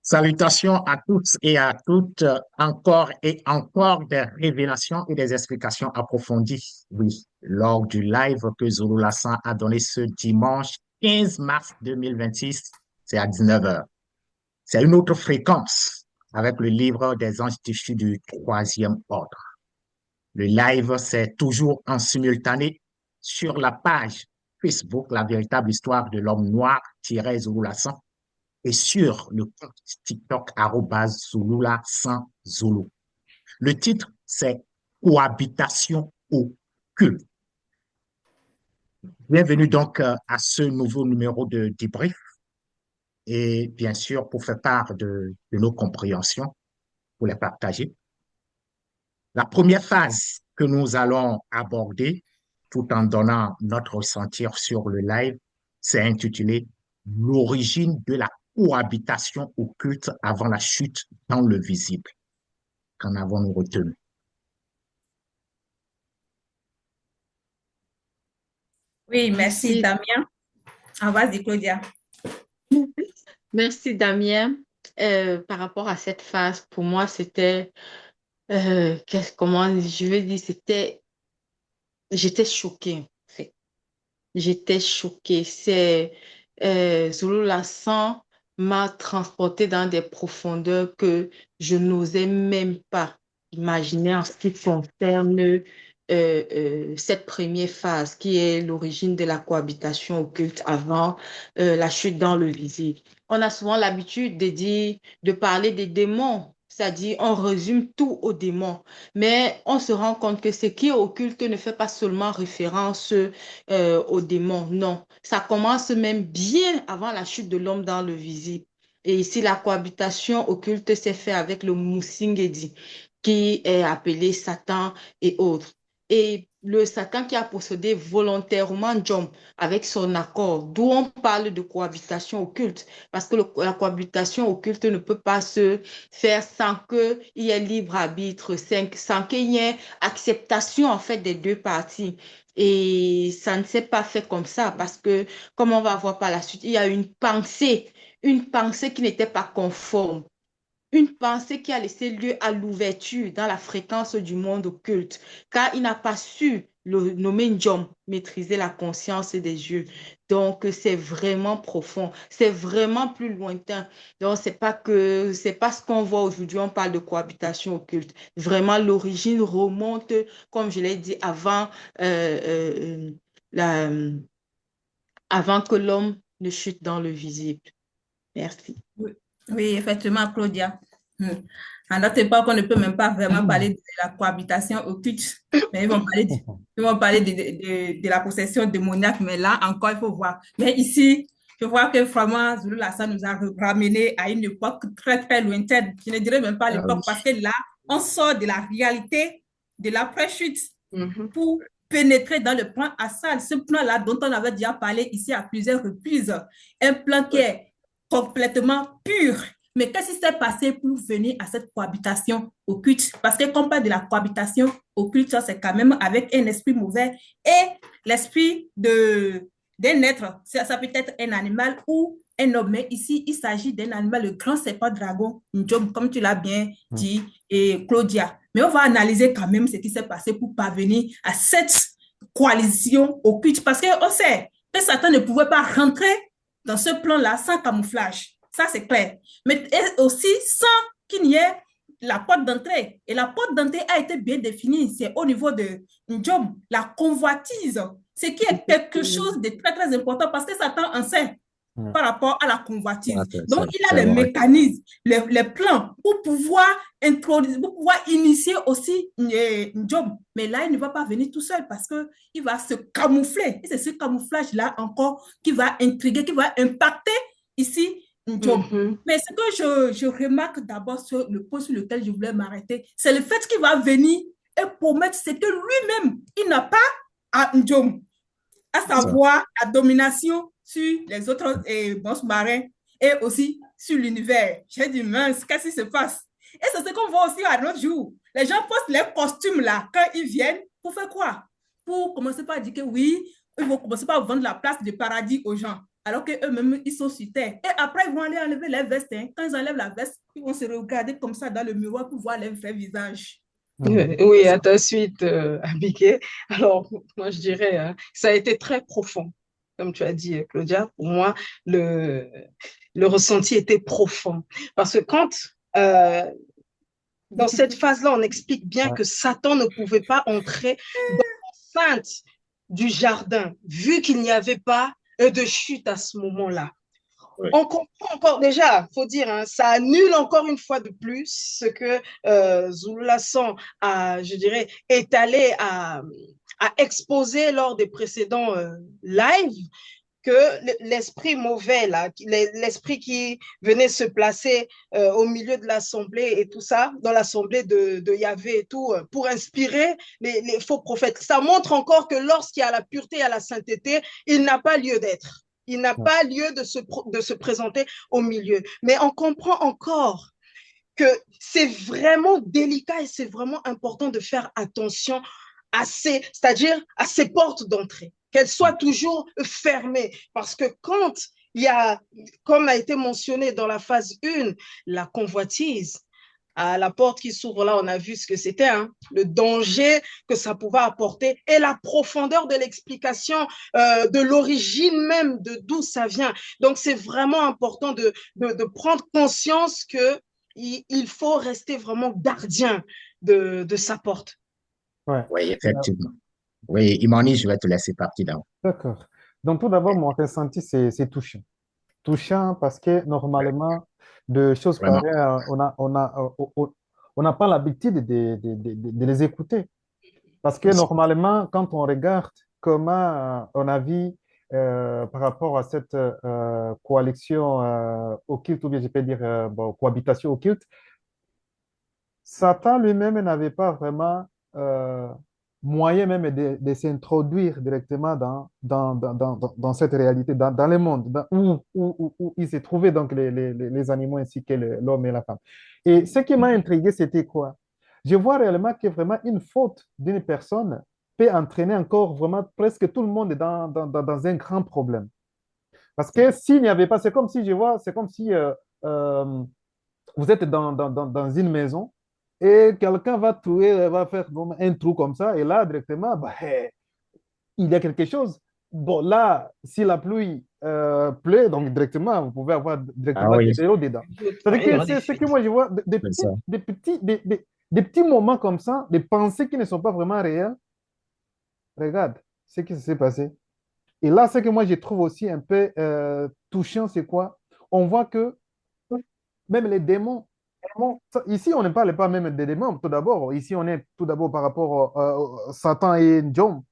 Salutations à tous et à toutes, encore et encore des révélations et des explications approfondies. Oui, lors du live que Zulu Lassan a donné ce dimanche 15 mars 2026, c'est à 19 heures. C'est une autre fréquence avec le livre des anges déchus du troisième ordre. Le live, c'est toujours en simultané sur la page Facebook, La véritable histoire de l'homme noir-Zulu Lassan et sur le compte TikTok Zulula sans Zulu. Le titre, c'est Cohabitation occulte. Bienvenue donc à ce nouveau numéro de débrief et bien sûr pour faire part de nos compréhensions, pour les partager. La première phase que nous allons aborder, tout en donnant notre ressentir sur le live, c'est intitulé L'origine de la cohabitation occulte avant la chute dans le visible. Qu'en avons-nous retenu? Oui, merci Merci, Damien. Vas-y Claudia. merci Damien. Par rapport à cette phase, pour moi, c'était, comment je vais dire, j'étais choquée, en fait. J'étais choquée. Zulu Lassan m'a transportée dans des profondeurs que je n'osais même pas imaginer en ce qui concerne cette première phase qui est l'origine de la cohabitation occulte avant la chute dans le visible. On a souvent l'habitude de dire, de parler des démons, c'est-à-dire on résume tout aux démons, mais on se rend compte que ce qui est occulte ne fait pas seulement référence aux démons. Non, ça commence même bien avant la chute de l'homme dans le visible. Et ici, la cohabitation occulte s'est faite avec le Musingedi, qui est appelé Satan et autres. Et le Satan qui a possédé volontairement John avec son accord, d'où on parle de cohabitation occulte, parce que la cohabitation occulte ne peut pas se faire sans qu'il y ait libre arbitre, sans qu'il y ait acceptation en fait des deux parties. Et ça ne s'est pas fait comme ça parce que, comme on va voir par la suite, il y a une pensée qui n'était pas conforme, une pensée qui a laissé lieu à l'ouverture dans la fréquence du monde occulte, car il n'a pas su le nommer Njom, maîtriser la conscience des yeux. Donc, c'est vraiment profond, c'est vraiment plus lointain. Donc, c'est pas ce qu'on voit aujourd'hui, on parle de cohabitation occulte. Vraiment, l'origine remonte, comme je l'ai dit, euh, la, avant que l'homme ne chute dans le visible. Merci. Oui, oui, effectivement, Claudia. À notre époque, on ne peut même pas vraiment parler de la cohabitation occulte, mais ils vont parler de la possession démoniaque, mais là encore, il faut voir. Mais ici, je vois que vraiment, Zulu Lassan nous a ramené à une époque très, très lointaine. Je ne dirais même pas Ah oui. l'époque, parce que là, on sort de la réalité de l'après-chute Mhm. pour pénétrer dans le plan astral. Ce plan-là dont on avait déjà parlé ici à plusieurs reprises, un plan qui est complètement pur. Mais qu'est-ce qui s'est passé pour venir à cette cohabitation occulte? Parce que quand on parle de la cohabitation occulte, c'est quand même avec un esprit mauvais et l'esprit d'un être. Ça peut être un animal ou un homme. Mais ici, il s'agit d'un animal, le grand serpent dragon, N'Djom, comme tu l'as bien dit, et Claudia. Mais on va analyser quand même ce qui s'est passé pour parvenir à cette coalition occulte. Parce qu'on sait que Satan ne pouvait pas rentrer dans ce plan-là sans camouflage. Ça, c'est clair. Mais aussi sans qu'il n'y ait la porte d'entrée. Et la porte d'entrée a été bien définie. C'est au niveau de N'Djom, la convoitise. Ce qui est quelque chose de très, très important parce que Satan en sait par rapport à la Ah, convoitise. Donc, il a c'est les vrai. mécanismes, les plans pour pouvoir introduire, pour pouvoir initier aussi un job. Mais là, il ne va pas venir tout seul parce qu'il va se camoufler. Et c'est ce camouflage-là encore qui va intriguer, qui va impacter ici un job. Mhm. Mais ce que je remarque d'abord sur le point sur lequel je voulais m'arrêter, c'est le fait qu'il va venir et promettre ce que lui-même, il n'a pas à un job, à Ça. savoir la domination sur les autres boss marins et aussi sur l'univers. J'ai dit, mince, qu'est-ce qui se passe? Et c'est ce qu'on voit aussi à notre jour. Les gens postent les costumes là quand ils viennent pour faire quoi? Pour commencer par dire que oui, ils vont commencer par vendre la place de paradis aux gens. alors qu'eux-mêmes, ils sont sur terre. Et après, ils vont aller enlever les vestes. Hein. Quand ils enlèvent la veste, ils vont se regarder comme ça dans le miroir pour voir leur vrai visage. Oui, à ta suite, Abigail. Alors, moi, je dirais, ça a été très profond, comme tu as dit, Claudia. Pour moi, le, le ressenti était profond. Parce que quand, euh, dans cette phase-là, on explique bien Ouais. que Satan ne pouvait pas entrer dans l'enceinte du jardin, vu qu'il n'y avait pas de chute à ce moment-là. Oui. On comprend encore déjà, faut dire, hein, ça annule encore une fois de plus ce que Zululassan a, je dirais, étalé, a exposé lors des précédents lives, que l'esprit mauvais, là, l'esprit qui venait se placer au milieu de l'assemblée et tout ça, dans l'assemblée de Yahvé et tout, pour inspirer les faux prophètes. Ça montre encore que lorsqu'il y a la pureté et la sainteté, il n'a pas lieu d'être. Il n'a pas lieu de se présenter au milieu. Mais on comprend encore que c'est vraiment délicat et c'est vraiment important de faire attention c'est-à-dire à ces portes d'entrée, qu'elles soient toujours fermées. Parce que quand il y a, comme a été mentionné dans la phase 1, la convoitise, à la porte qui s'ouvre là, on a vu ce que c'était, hein, le danger que ça pouvait apporter et la profondeur de l'explication de l'origine même de d'où ça vient. Donc, c'est vraiment important de prendre conscience que il faut rester vraiment gardien de sa porte. Ouais. Oui, effectivement. Oui, Imani, je vais te laisser partir d'abord. D'accord. Donc, tout d'abord, mon ressenti, c'est touchant. Touchant parce que normalement, de choses Vraiment. pareilles, on n'a pas l'habitude de les écouter. Parce que normalement, quand on regarde comment on a vu par rapport à cette coalition occulte, ou bien je peux dire bon, cohabitation occulte, Satan lui-même n'avait pas vraiment euh, moyen même de s'introduire directement dans cette réalité, dans le monde où il s'est trouvé donc les animaux ainsi que l'homme et la femme. Et ce qui m'a intrigué, c'était quoi? Je vois réellement que vraiment une faute d'une personne peut entraîner encore vraiment presque tout le monde dans un grand problème. Parce que s'il n'y avait pas, c'est comme si, je vois, c'est comme si euh, vous êtes dans une maison et quelqu'un va trouver, va faire un trou comme ça, et là, directement, bah, il y a quelque chose. Bon, là, si la pluie pleut, donc directement, vous pouvez avoir Ah directement oui, de l'eau dedans. C'est-à-dire Oui, que en c'est ce effet. que moi je vois, c'est ça. des petits moments comme ça, des pensées qui ne sont pas vraiment réelles. Regarde ce qui s'est passé. Et là, ce que moi je trouve aussi un peu touchant, c'est quoi? On voit que même les démons, ici, on ne parle pas même des démons, tout d'abord. Ici, on est tout d'abord par rapport à Satan et John.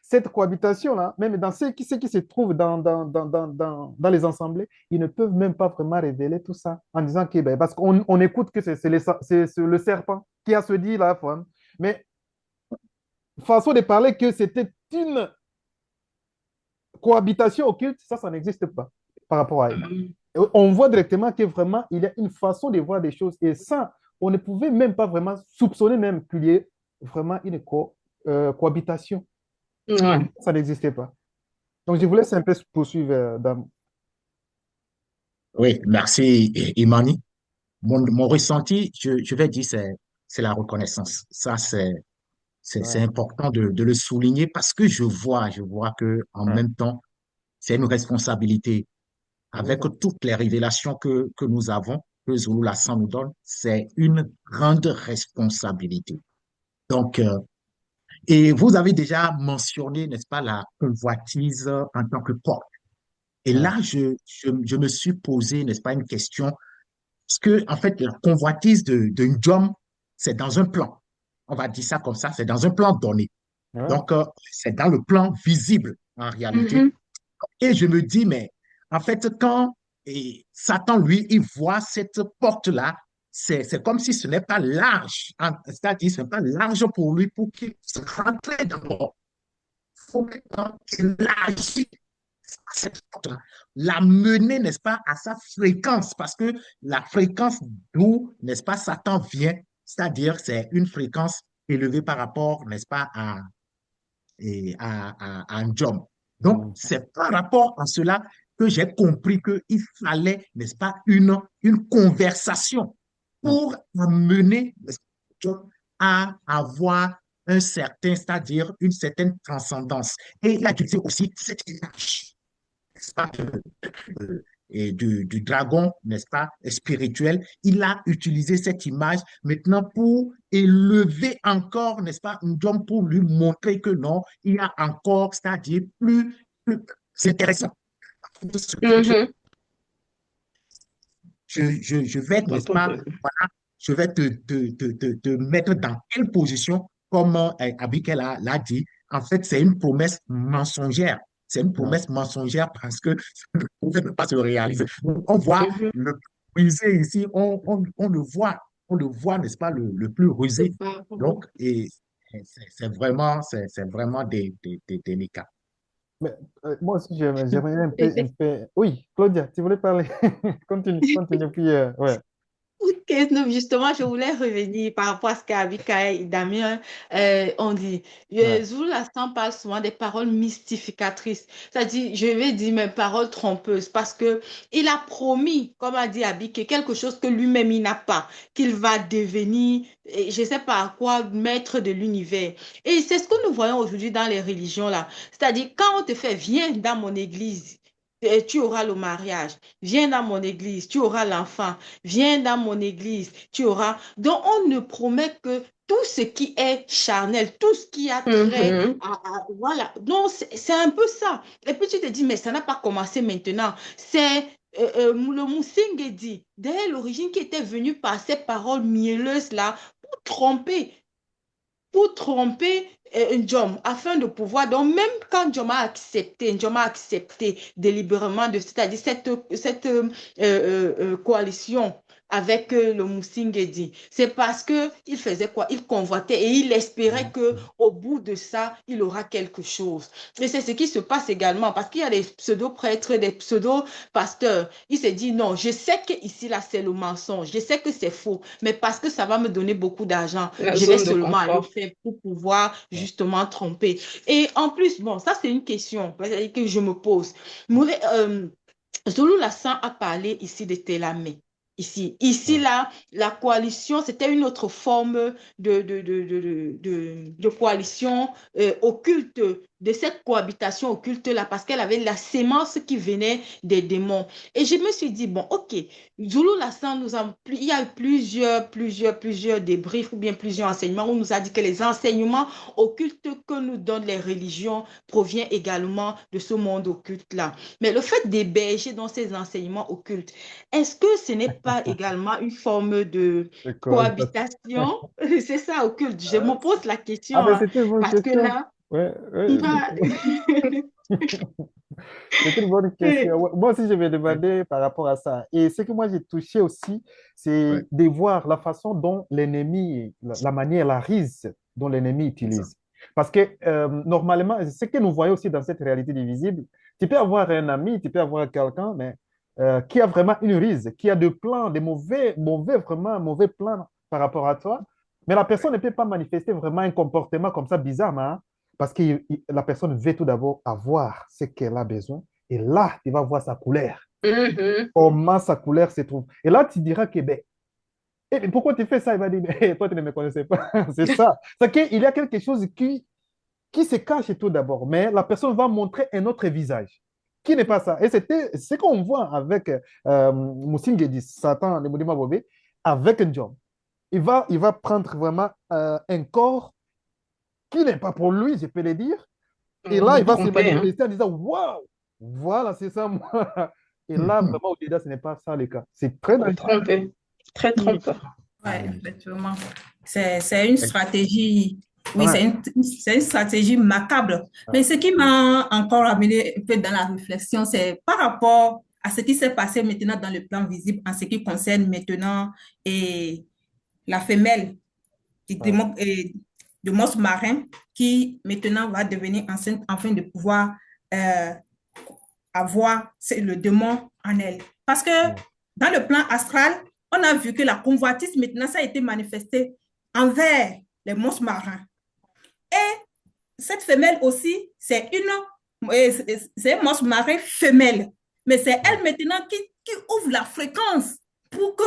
Cette cohabitation-là, même dans ce qui se trouve dans les assemblées, ils ne peuvent même pas vraiment révéler tout ça en disant que, ben, parce qu'on écoute que c'est le serpent qui a se dit la femme. Mais façon de parler que c'était une cohabitation occulte, ça n'existe pas par rapport à elle. On voit directement que vraiment, il y a une façon de voir des choses. Et ça, on ne pouvait même pas vraiment soupçonner même qu'il y ait vraiment une cohabitation. Ouais. Ça n'existait pas. Donc, je vous laisse un peu poursuivre, dame. Oui, merci, Imani. Mon ressenti, je vais dire, c'est la reconnaissance. Ça, c'est Ouais, important de le souligner parce que je vois que en ouais, même temps, c'est une responsabilité. Avec évidemment. toutes les révélations que nous avons, que Zulu Lassan nous donne, c'est une grande responsabilité. Donc, et vous avez déjà mentionné, n'est-ce pas, la convoitise en tant que porte. Et Ouais, là, je me suis posé, n'est-ce pas, une question. Parce que, en fait, la convoitise de Njom, c'est dans un plan. On va dire ça comme ça, c'est dans un plan donné. ouais, Donc, c'est dans le plan visible, en réalité. Mhm. Et je me dis, mais en fait, quand Satan, lui, il voit cette porte-là, c'est comme si ce n'est pas large. C'est-à-dire, ce n'est pas large pour lui pour qu'il puisse rentrer d'abord. Il faut qu'il agisse à cette porte-là. La mener, n'est-ce pas, à sa fréquence, parce que la fréquence d'où, n'est-ce pas, Satan vient, c'est-à-dire, c'est une fréquence élevée par rapport, n'est-ce pas, à un job. Donc, mhm, c'est par rapport à cela que j'ai compris qu'il fallait, n'est-ce pas, une conversation pour amener à avoir un certain, c'est-à-dire une certaine transcendance. Et il a utilisé aussi cette image, n'est-ce pas, et du dragon, n'est-ce pas, spirituel. Il a utilisé cette image maintenant pour élever encore, n'est-ce pas, Ndjom, pour lui montrer que non, il y a encore, c'est-à-dire plus c'est intéressant. Mhm. Je vais, n'est-ce pas, voilà, je vais te mettre dans quelle position, comme Abikel l'a dit. En fait, c'est une promesse mensongère. C'est une Ouais. promesse mensongère parce que ça ne pouvait pas se réaliser. On voit Mhm. le plus rusé ici, on le voit, n'est-ce pas, le plus C'est rusé. pas- Donc, et c'est vraiment délicat. Mais moi aussi, j'aimerais un peu... Oui, Claudia, tu voulais parler? Continue, continue. Puis, ouais. Ok, non, justement, je voulais revenir par rapport à ce qu'Abika et Damien ont dit. Ouais. Zulu Lassan parle souvent des paroles mystificatrices. C'est-à-dire, je vais dire mes paroles trompeuses parce que il a promis, comme a dit Abika, quelque chose que lui-même il n'a pas, qu'il va devenir, je ne sais pas quoi, maître de l'univers. Et c'est ce que nous voyons aujourd'hui dans les religions là. C'est-à-dire, quand on te fait, viens dans mon église, tu auras le mariage. Viens dans mon église, tu auras l'enfant. Viens dans mon église, tu auras. Donc, on ne promet que tout ce qui est charnel, tout ce qui a trait Mhm. voilà. Donc, c'est un peu ça. Et puis, tu te dis, mais ça n'a pas commencé maintenant. C'est le Moussingedi, dès l'origine, qui était venu par ces paroles mielleuses-là pour tromper Njom afin de pouvoir. Donc, même quand Njom a accepté délibérément, c'est-à-dire cette coalition avec le Moussingedi, c'est parce que il faisait quoi? Il convoitait et il espérait que au bout de ça, il aura quelque chose. Et c'est ce qui se passe également parce qu'il y a des pseudo-prêtres, des pseudo-pasteurs. Il s'est dit non, je sais que ici là c'est le mensonge, je sais que c'est faux, mais parce que ça va me donner beaucoup d'argent, La je vais zone de seulement le confort. faire pour pouvoir justement tromper. Et en plus, bon, ça c'est une question que je me pose. Zulu Lassan a parlé ici de Telamé. Ici, là, la coalition, c'était une autre forme de coalition occulte, de cette cohabitation occulte-là, parce qu'elle avait la sémence qui venait des démons. Et je me suis dit, bon, ok, Zulu Lassan il y a eu plusieurs débriefs ou bien plusieurs enseignements où on nous a dit que les enseignements occultes que nous donnent les religions proviennent également de ce monde occulte-là. Mais le fait d'héberger dans ces enseignements occultes, est-ce que ce n'est pas également une forme de C'est quoi? cohabitation? C'est ça, occulte. Je me pose la question, Ah, ben, hein, c'était une bonne parce que question. là, Ouais, on ouais, va... c'est une bonne question. Ouais, moi aussi, je vais demander par rapport à ça. Et ce que moi, j'ai touché aussi, Ouais, c'est de voir la façon dont l'ennemi, la manière, la ruse dont l'ennemi c'est ça. utilise. Parce que normalement, ce que nous voyons aussi dans cette réalité divisible, tu peux avoir un ami, tu peux avoir quelqu'un, mais qui a vraiment une ruse, qui a des plans, des vraiment mauvais plans par rapport à toi. Mais la personne ne peut pas manifester vraiment un comportement comme ça bizarre, hein, parce que la personne veut tout d'abord avoir ce qu'elle a besoin. Et là, tu vas voir sa couleur. Mhm. Comment sa couleur se trouve. Et là, tu diras que, ben, mais pourquoi tu fais ça? Il va dire, mais, toi, tu ne me connaissais pas. C'est ça. C'est qu'il y a quelque chose qui se cache tout d'abord. Mais la personne va montrer un autre visage qui n'est pas ça. Et c'était ce qu'on voit avec Moussingedi, Satan, le Moudima Bobé, avec un job. Il va prendre vraiment un corps qui n'est pas pour lui, je peux le dire. Et là, Le il va se tromper, hein. manifester en disant, waouh, voilà, c'est ça, moi. Et là, vraiment, au-delà, ce n'est pas ça le cas. C'est très Le dangereux. tromper. Très trompeur. Ah Ouais, oui. effectivement. C'est une stratégie, oui, Ouais, c'est une stratégie macabre. ouais, Mais ce qui m'a encore amené un peu dans la réflexion, c'est par rapport à ce qui s'est passé maintenant dans le plan visible en ce qui concerne maintenant et la femelle ouais. de monstre marin qui maintenant va devenir enceinte afin de pouvoir euh, avoir le démon en elle. Parce que Ouais. dans le plan astral, on a vu que la convoitise maintenant, ça a été manifesté envers les monstres marins. Cette femelle aussi, c'est un monstre marin femelle. Mais c'est elle maintenant qui ouvre la fréquence pour que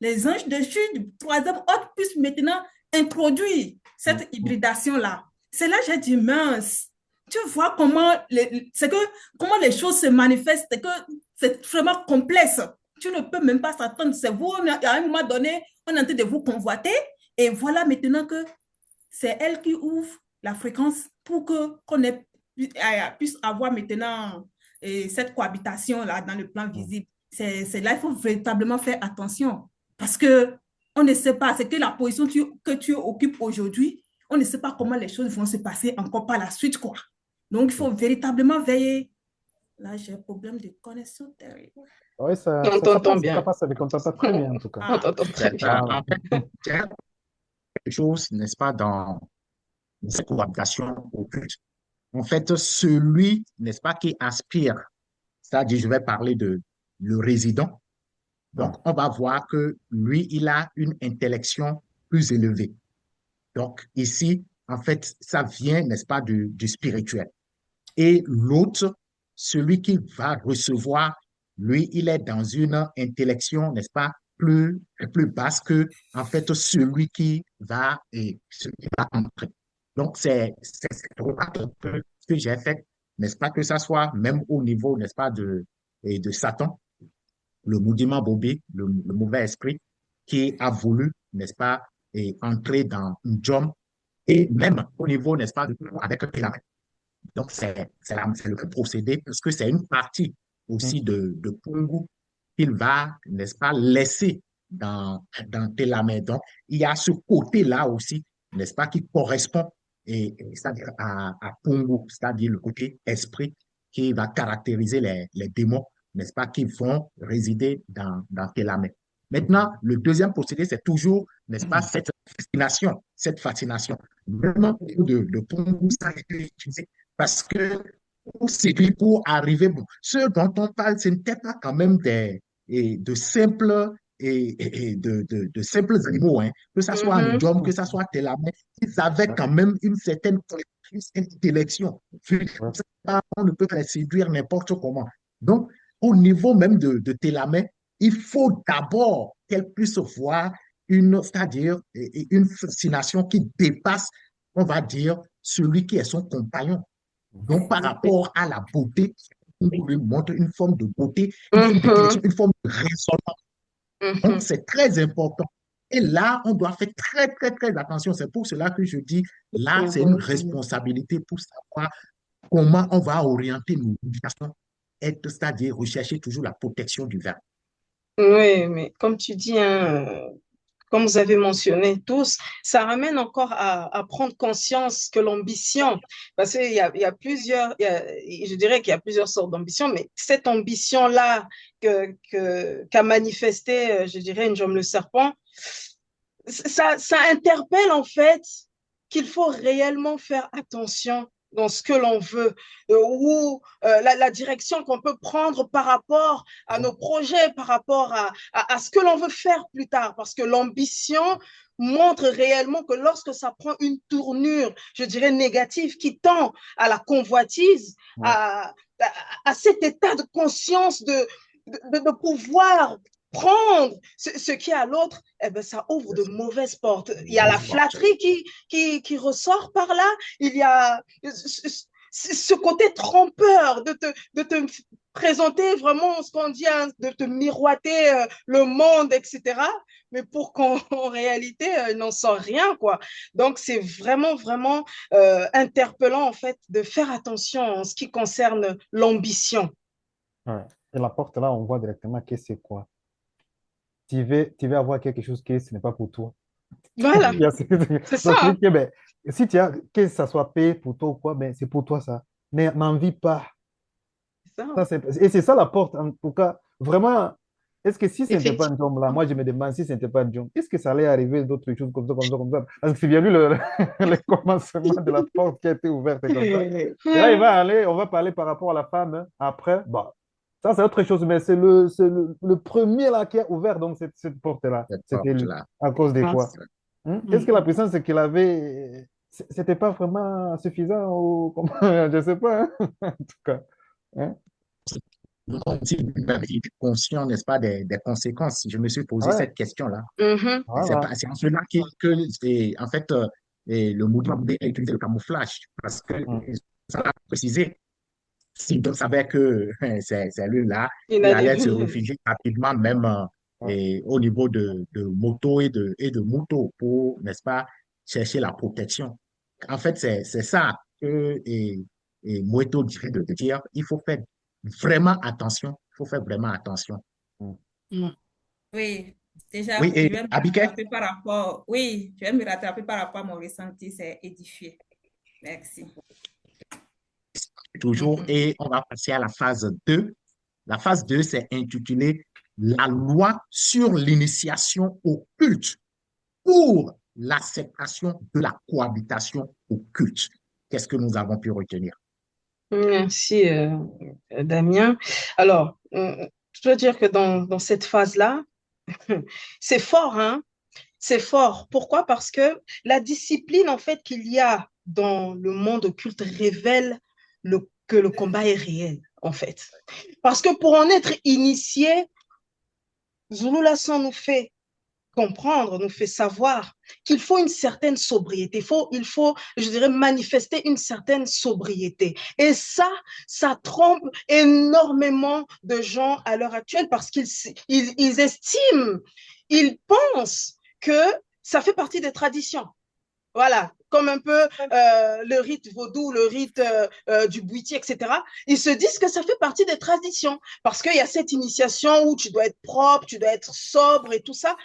les anges de chute du troisième ordre puissent maintenant introduire cette hybridation-là. C'est là que j'ai dit, mince, tu vois comment les choses se manifestent, c'est que c'est vraiment complexe. Tu ne peux même pas s'attendre. C'est vous, à un moment donné, on est en train de vous convoiter. Et voilà maintenant que c'est elle qui ouvre la fréquence pour qu'on puisse avoir maintenant cette cohabitation-là dans le plan visible. C'est là qu'il faut véritablement faire attention. Parce que on ne sait pas, c'est que la position que tu occupes aujourd'hui, on ne sait pas comment les choses vont se passer encore par la suite, quoi. Donc, il faut véritablement veiller. Là, j'ai un problème de connexion terrible. Oui, On t'entend bien. passe avec, on t'entend très bien en tout cas. On t'entend très bien. En fait, il y a quelque chose, n'est-ce pas, dans cette cohabitation occulte. En fait, celui, n'est-ce pas, qui aspire, c'est-à-dire, je vais parler de le résident. Donc, on va voir que lui, il a une intellection plus élevée. Donc, ici, en fait, ça vient, n'est-ce pas, du spirituel. Et l'autre, celui qui va recevoir, lui, il est dans une intellection, n'est-ce pas, plus basse que, en fait, celui qui va entrer. Donc, c'est cette remarque que j'ai faite, n'est-ce pas, que ça soit même au niveau, n'est-ce pas, de Satan, le mouvement bobé, le mauvais esprit, qui a voulu, n'est-ce pas, entrer dans une job, et même au niveau, n'est-ce pas, avec la. Donc, c'est le procédé, parce que c'est une partie aussi de Pungu qu'il va, n'est-ce pas, laisser dans Telamé. Donc, il y a ce côté-là aussi, n'est-ce pas, qui correspond c'est-à-dire à Pungu, c'est-à-dire le côté esprit qui va caractériser les démons, n'est-ce pas, qui vont résider dans Telamé. Maintenant, le deuxième procédé, c'est toujours, n'est-ce pas, cette fascination. Vraiment, de Pungu, ça a été utilisé parce que pour arriver, bon, ce dont on parle, ce n'était pas quand même de simples de simples animaux, hein. Que ça soit un homme, que ça soit tel amé, ils avaient quand même une certaine intellection. On ne peut pas les séduire n'importe comment. Donc, au niveau même de Télamé, il faut d'abord qu'elle puisse voir c'est-à-dire une fascination qui dépasse, on va dire, celui qui est son compagnon. Donc, par rapport à la beauté, on lui montre une forme de beauté, une forme de raisonnement. Donc, c'est très important. Et là, on doit faire très, très, très attention. C'est pour cela que je dis, là, c'est une responsabilité pour savoir comment on va orienter nos éducations, c'est-à-dire rechercher toujours la protection du verbe. Oui, mais comme tu dis, hein, comme vous avez mentionné tous, ça ramène encore à prendre conscience que l'ambition, parce qu'il y a plusieurs, je dirais qu'il y a plusieurs sortes d'ambition, mais cette ambition-là qu'a manifesté, je dirais, Njom le serpent, ça interpelle en fait qu'il faut réellement faire attention dans ce que l'on veut, ou la direction qu'on peut prendre par rapport à nos projets, par rapport à ce que l'on veut faire plus tard, parce que l'ambition montre réellement que lorsque ça prend une tournure, je dirais négative, qui tend à la convoitise, à cet état de conscience de pouvoir prendre ce qui est à l'autre, eh ben, ça ouvre de mauvaises portes. Il y a la flatterie qui ressort par là, il y a ce côté trompeur de te présenter vraiment ce qu'on dit, hein, de te miroiter le monde, etc. Mais pour qu'en réalité, il n'en sort rien, quoi. Donc, c'est vraiment, vraiment interpellant, en fait, de faire attention en ce qui concerne l'ambition. Ouais. Et la porte là, on voit directement que c'est quoi. Tu veux avoir quelque chose qui ce n'est pas pour toi. Voilà, c'est ça. Donc, ben, si tu as que ça soit payé pour toi ou quoi, ben, c'est pour toi ça. Mais n'en vis pas. Ça. Et c'est ça la porte, en tout cas. Vraiment, est-ce que si ce n'était pas un Effectivement. job là, moi je me demande si ce n'était pas un job, est-ce que ça allait arriver d'autres choses comme ça, comme ça, comme ça? Parce que c'est bien vu le commencement de la porte qui a été ouverte et comme ça. Et là, on va parler par rapport à la femme, hein. Après, bah, ça c'est autre chose, mais c'est le premier là qui a ouvert donc cette porte-là. C'était lui. À cause de quoi? Est-ce que la puissance qu'il avait, c'était pas vraiment suffisant ou comment? Je sais pas, hein. En tout cas. Hein? si lui-même est conscient, n'est-ce pas, des conséquences. Je me suis posé Ouais, cette question-là. Mhm. voilà. C'est en cela en fait, le mouvement a utilisé le camouflage parce que Mm. ça a précisé. S'il savait que c'est lui-là, Il il allait allait se venir. réfugier rapidement, même Ouais. au niveau de moto et de moto pour, n'est-ce pas, chercher la protection. En fait, c'est ça que Moeto dirait de dire, il faut faire vraiment attention. Il faut faire vraiment attention. Mm. Mhm. Oui, Oui, déjà, et je vais me Abiké, rattraper par rapport, oui, je vais me rattraper par rapport à mon ressenti, c'est édifié. Merci. toujours, Mhm. et on va passer à la phase 2. La phase 2, c'est intitulé La loi sur l'initiation au culte pour l'acceptation de la cohabitation au culte. Qu'est-ce que nous avons pu retenir? Merci, Damien. Alors, je dois dire que dans cette phase-là, c'est fort, hein? C'est fort. Pourquoi? Parce que la discipline, en fait, qu'il y a dans le monde occulte révèle que le combat est réel, en fait. Parce que pour en être initié, Zulu Lasson nous fait comprendre, nous fait savoir qu'il faut une certaine sobriété. Il faut, je dirais, manifester une certaine sobriété. Et ça trompe énormément de gens à l'heure actuelle parce qu'ils estiment, ils pensent que ça fait partie des traditions. Voilà, comme un peu le rite vaudou, le rite du boutier, etc. Ils se disent que ça fait partie des traditions parce qu'il y a cette initiation où tu dois être propre, tu dois être sobre et tout ça.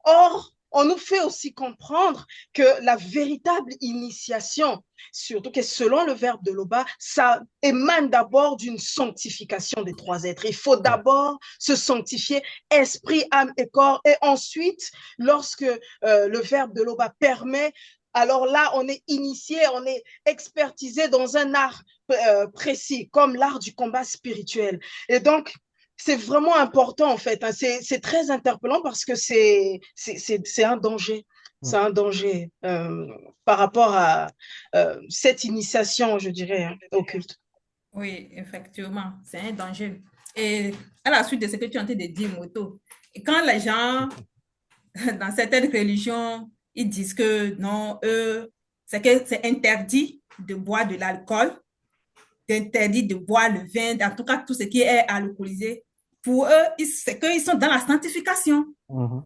Or, on nous fait aussi comprendre que la véritable initiation, surtout que selon le verbe de Loba, ça émane d'abord d'une sanctification des trois êtres. Il faut Ouais. d'abord se sanctifier esprit, âme et corps. Et ensuite, lorsque le verbe de Loba permet, alors là, on est initié, on est expertisé dans un art précis, comme l'art du combat spirituel. Et donc, c'est vraiment important en fait. Hein. C'est très interpellant parce que c'est un danger. Mm. C'est un danger par rapport à cette initiation, je dirais, hein, au culte. Oui, effectivement, c'est un danger. Et à la suite de ce que tu es en train de dire, Moto, et quand les gens, dans certaines religions, ils disent que non, eux, c'est que c'est interdit de boire de l'alcool, c'est interdit de boire le vin, en tout cas tout ce qui est alcoolisé. Pour eux, c'est qu'ils sont dans la sanctification. Mhm.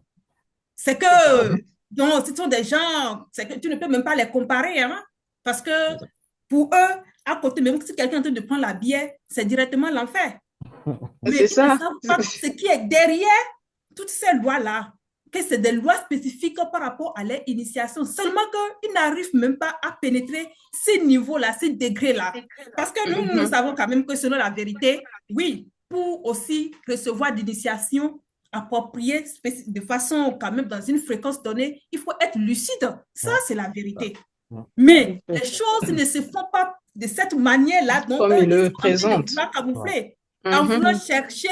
C'est que, donc, ce sont des gens, c'est que tu ne peux même pas les comparer, hein, parce que pour eux, à côté, même si quelqu'un est en train de prendre la bière, c'est directement l'enfer. C'est Mais ils ne ça. savent pas ce qui est derrière toutes ces lois-là, que c'est des lois spécifiques par rapport à leur initiation. Seulement qu'ils n'arrivent même pas à pénétrer ces niveaux-là, ces degrés-là. Parce que nous Mhm. savons quand même que selon la vérité, oui, pour aussi recevoir d'initiation appropriée de façon quand même dans une fréquence donnée, il faut être lucide. Ça, Ouais. c'est la vérité. Mm. Mais les choses ne se font pas de cette manière-là dont Comme eux, il ils le sont en train de présente. vouloir Ouais. camoufler. En Mhm. voulant chercher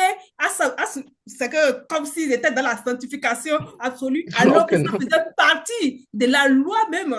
c'est que comme s'ils étaient dans la sanctification absolue, alors Alors que que ça non. faisait partie de la loi même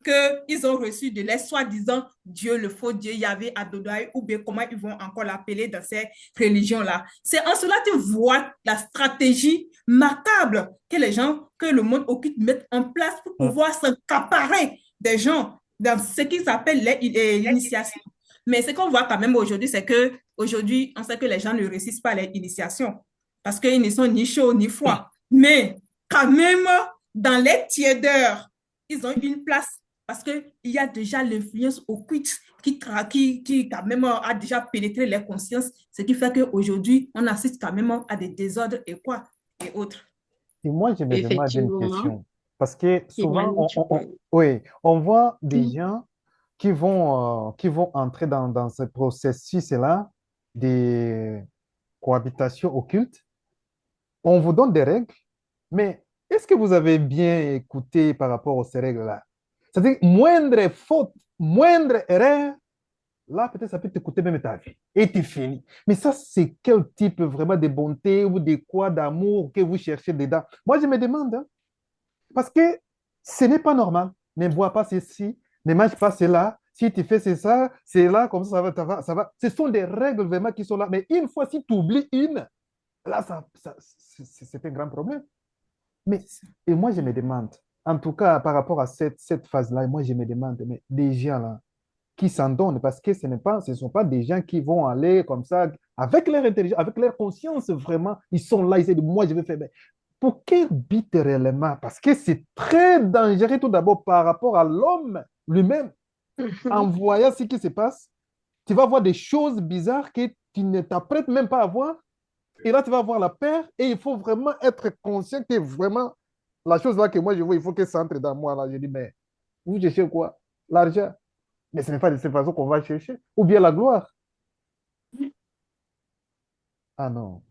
qu'ils ont reçue de les soi-disant Dieu, le faux Dieu, Yahvé, Adonai, ou bien comment ils vont encore l'appeler dans ces religions-là. C'est en cela que tu vois la stratégie macabre que les gens, que le monde occulte mettent en place pour Mm. pouvoir s'accaparer des gens dans ce qu'ils appellent l'initiation. Mais ce qu'on voit quand même aujourd'hui, c'est que aujourd'hui, on sait que les gens ne réussissent pas les initiations parce qu'ils ne sont ni chauds ni froids. Mais quand même, dans les tièdeurs, ils ont une place parce qu'il y a déjà l'influence occulte qui quand même a déjà pénétré les consciences, ce qui fait qu'aujourd'hui, on assiste quand même à des désordres et quoi et autres. Et moi, je me demande une Effectivement, question. Parce que souvent, Imani, tu peux. oui, on voit des Mm. gens qui vont entrer dans ce processus-là de cohabitation occulte. On vous donne des règles, mais est-ce que vous avez bien écouté par rapport à ces règles-là? C'est-à-dire, moindre faute, moindre erreur, là, peut-être ça peut te coûter même ta vie. Et tu finis. Mais ça, c'est quel type vraiment de bonté ou de quoi d'amour que vous cherchez dedans? Moi, je me demande, hein, parce que ce n'est pas normal. Ne bois pas ceci, ne mange pas cela, Si tu fais c'est là, comme ça va. Ce sont des règles vraiment qui sont là. Mais une fois, si tu oublies une, là, c'est un grand problème. Mais, et moi, je me demande, en tout cas, par rapport à cette phase-là, moi, je me demande, mais des gens là, qui s'en donnent, parce que ce ne sont pas des gens qui vont aller comme ça, avec leur intelligence, avec leur conscience, vraiment, ils sont là, ils disent, moi, je vais faire. Mais pour quel but réellement? Parce que c'est très dangereux tout d'abord par rapport à l'homme lui-même. En Mhm. voyant ce qui se passe, tu vas voir des choses bizarres que tu ne t'apprêtes même pas à voir. Et là, tu vas avoir la peur et il faut vraiment être conscient que vraiment, la chose là que moi je vois, il faut que ça entre dans moi. Là, je dis, mais vous cherchez quoi? L'argent. Mais ce n'est pas de cette façon qu'on va chercher. Ou bien la gloire. Ah non.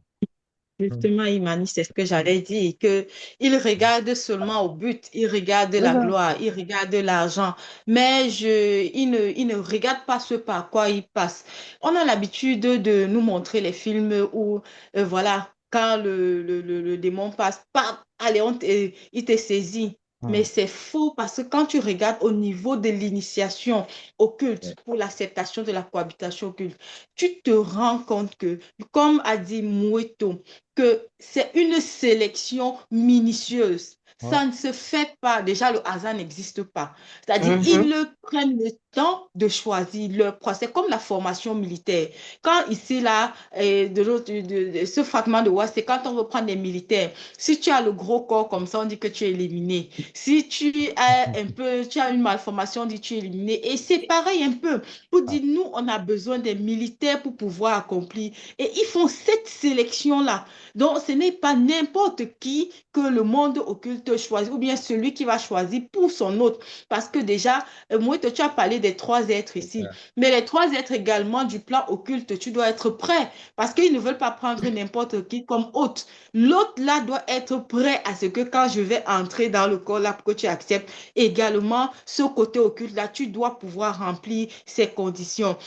Justement, Imani, c'est ce que j'allais dire, que il regarde seulement au but, il regarde C'est la ça. gloire, il regarde l'argent, mais il ne regarde pas ce par quoi il passe. On a l'habitude de nous montrer les films où, voilà, quand le démon passe, pam, allez, il te saisit. Mais Hmm. c'est faux parce que quand tu regardes au niveau de l'initiation occulte Ouais. pour l'acceptation de la cohabitation occulte, tu te rends compte que, comme a dit Moueto, que c'est une sélection minutieuse. Ouais. Ça ne se fait pas. Déjà, le hasard n'existe pas. C'est-à-dire, Mhm. ils prennent le temps de choisir leur procès, comme la formation militaire. Quand ici, là, ce fragment de voix, c'est quand on veut prendre des militaires. Si tu as le gros corps comme ça, on dit que tu es éliminé. Si tu as une malformation, on dit que tu es éliminé. Et c'est pareil un peu. Pour Ah. dire, nous, on a besoin des militaires pour pouvoir accomplir. Et ils font cette sélection-là. Donc, ce n'est pas n'importe qui que le monde occulte choisit, ou bien celui qui va choisir pour son autre. Parce que déjà, moi, tu as parlé des trois êtres ici, mais les trois êtres également du plan occulte, tu dois être prêt, parce qu'ils ne veulent pas prendre n'importe qui comme hôte. L'autre, là, doit être prêt à ce que quand je vais entrer dans le corps, là, pour que tu acceptes également ce côté occulte, là, tu dois pouvoir remplir ces conditions.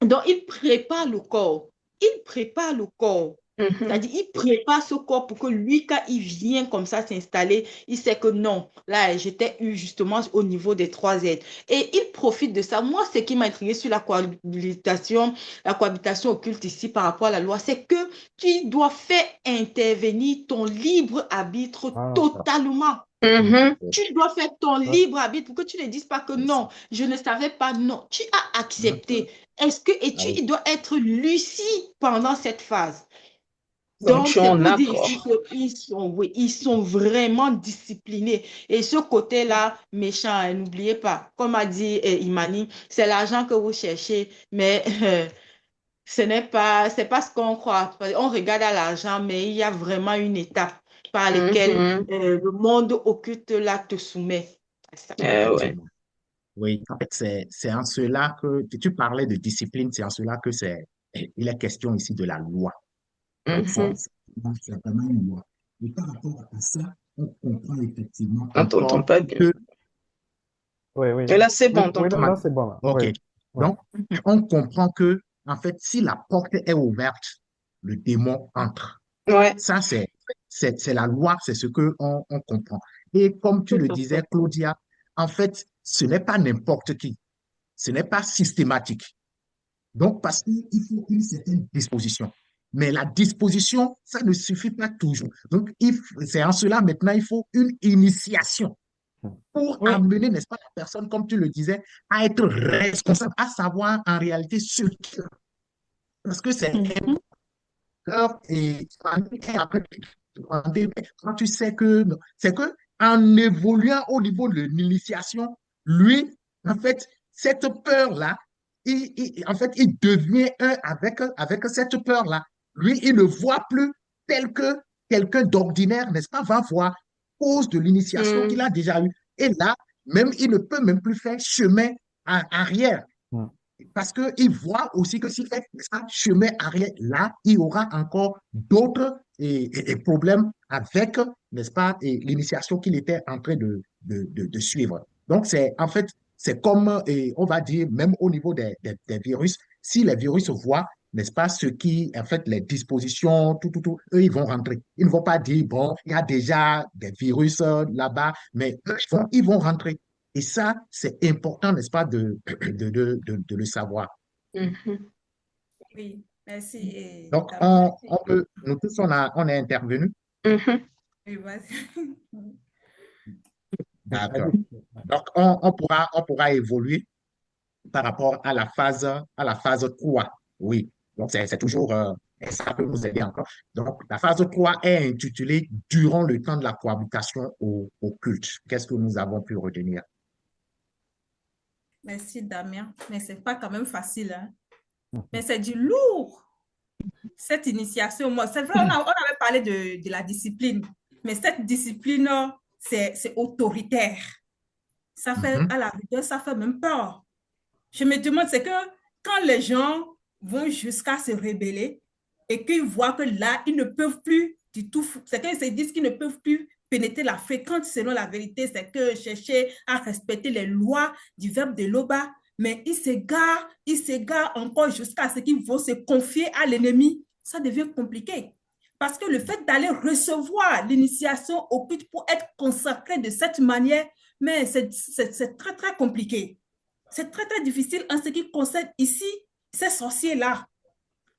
Donc, il prépare le corps. Il prépare le corps. Mhm. C'est-à-dire, il prépare ce corps pour que lui, quand il vient comme ça s'installer, il sait que non, là, j'étais eu justement au niveau des trois aides. Et il profite de ça. Moi, ce qui m'a intrigué sur la cohabitation occulte ici par rapport à la loi, c'est que tu dois faire intervenir ton libre arbitre Ah, totalement. Mhm. Tu dois faire ton ouais. libre arbitre pour que tu ne dises pas que non, je ne savais pas, non. Tu as accepté. Et Ah oui. tu dois être lucide pendant cette phase. Donc, Donc, tu es c'est en pour dire ici accord. qu'ils sont, oui, ils sont vraiment disciplinés. Et ce côté-là, méchant, hein, n'oubliez pas, comme a dit Imani, c'est l'argent que vous cherchez, mais c'est pas ce qu'on croit. On regarde à l'argent, mais il y a vraiment une étape par laquelle Mhm. le monde occulte là te soumet. C'est ça. Ouais. Effectivement. Oui, en fait, c'est en cela que tu parlais de discipline, c'est en cela que il est question ici de la loi. Donc, Mhm. c'est vraiment une loi. Et par rapport à ça, on comprend effectivement On t'entend encore pas bien. que, Oui, oui. Et là, c'est Oui, bon, on oui, t'entend. là, c'est bon, là. Oui. OK, Ouais. donc, on comprend que, en fait, si la porte est ouverte, le démon entre. Ouais. Ça, c'est la loi, c'est ce que on comprend. Et comme tu Tout le à disais, fait. Claudia, en fait, ce n'est pas n'importe qui, ce n'est pas systématique. Donc, parce qu'il faut une certaine disposition. Mais la disposition, ça ne suffit pas toujours. Donc, c'est en cela maintenant, il faut une initiation pour Oui. amener, n'est-ce pas, la personne, comme tu le disais, à être responsable, à savoir en réalité ce qu'il a. Parce que c'est Mhm. grave et quand tu sais que c'est que en évoluant au niveau de l'initiation, lui, en fait, cette peur-là, en fait, il devient un avec cette peur-là. Lui, il ne voit plus tel que quelqu'un d'ordinaire, n'est-ce pas, va voir cause de l'initiation qu'il Mhm. a déjà eue. Et là, même, il ne peut même plus faire chemin arrière. Hmm. Parce qu'il voit aussi que s'il fait ça, chemin arrière, là, il y aura encore d'autres problèmes avec, n'est-ce pas, l'initiation qu'il était en train de suivre. Donc, en fait, c'est comme, on va dire, même au niveau des virus, si les virus voient, n'est-ce pas, ce qui, en fait, les dispositions, tout, eux, ils vont rentrer. Ils ne vont pas dire, bon, il y a déjà des virus là-bas, mais eux, ils vont rentrer. Et ça, c'est important, n'est-ce pas, de le savoir. Mhm. Oui, merci, Donc, Damien. on peut, nous tous, on est intervenus. Mhm. Oui, vas-y. D'accord. Donc, on pourra évoluer par rapport à la phase 3. Oui. Donc, c'est toujours, ça peut nous aider encore. Donc, la phase 3 est intitulée Durant le temps de la cohabitation au culte. Qu'est-ce que nous avons pu retenir? Merci, Damien. Mais c'est pas quand même facile, hein. Mais c'est du lourd, cette initiation. Moi, c'est vrai, on avait parlé de la discipline, mais cette discipline, c'est autoritaire. Ça fait, Mhm. à la rigueur, ça fait même peur. Je me demande, c'est que quand les gens vont jusqu'à se rebeller et qu'ils voient que là, ils ne peuvent plus du tout, c'est qu'ils se disent qu'ils ne peuvent plus pénétrer la fréquence selon la vérité, c'est que chercher à respecter les lois du verbe de l'Oba, mais ils s'égarent encore jusqu'à ce qu'ils vont se confier à l'ennemi. Ça devient compliqué. Parce que le fait d'aller recevoir l'initiation au culte pour être consacré de cette manière, mais c'est très, très compliqué. C'est très, très difficile en ce qui concerne ici ces sorciers-là.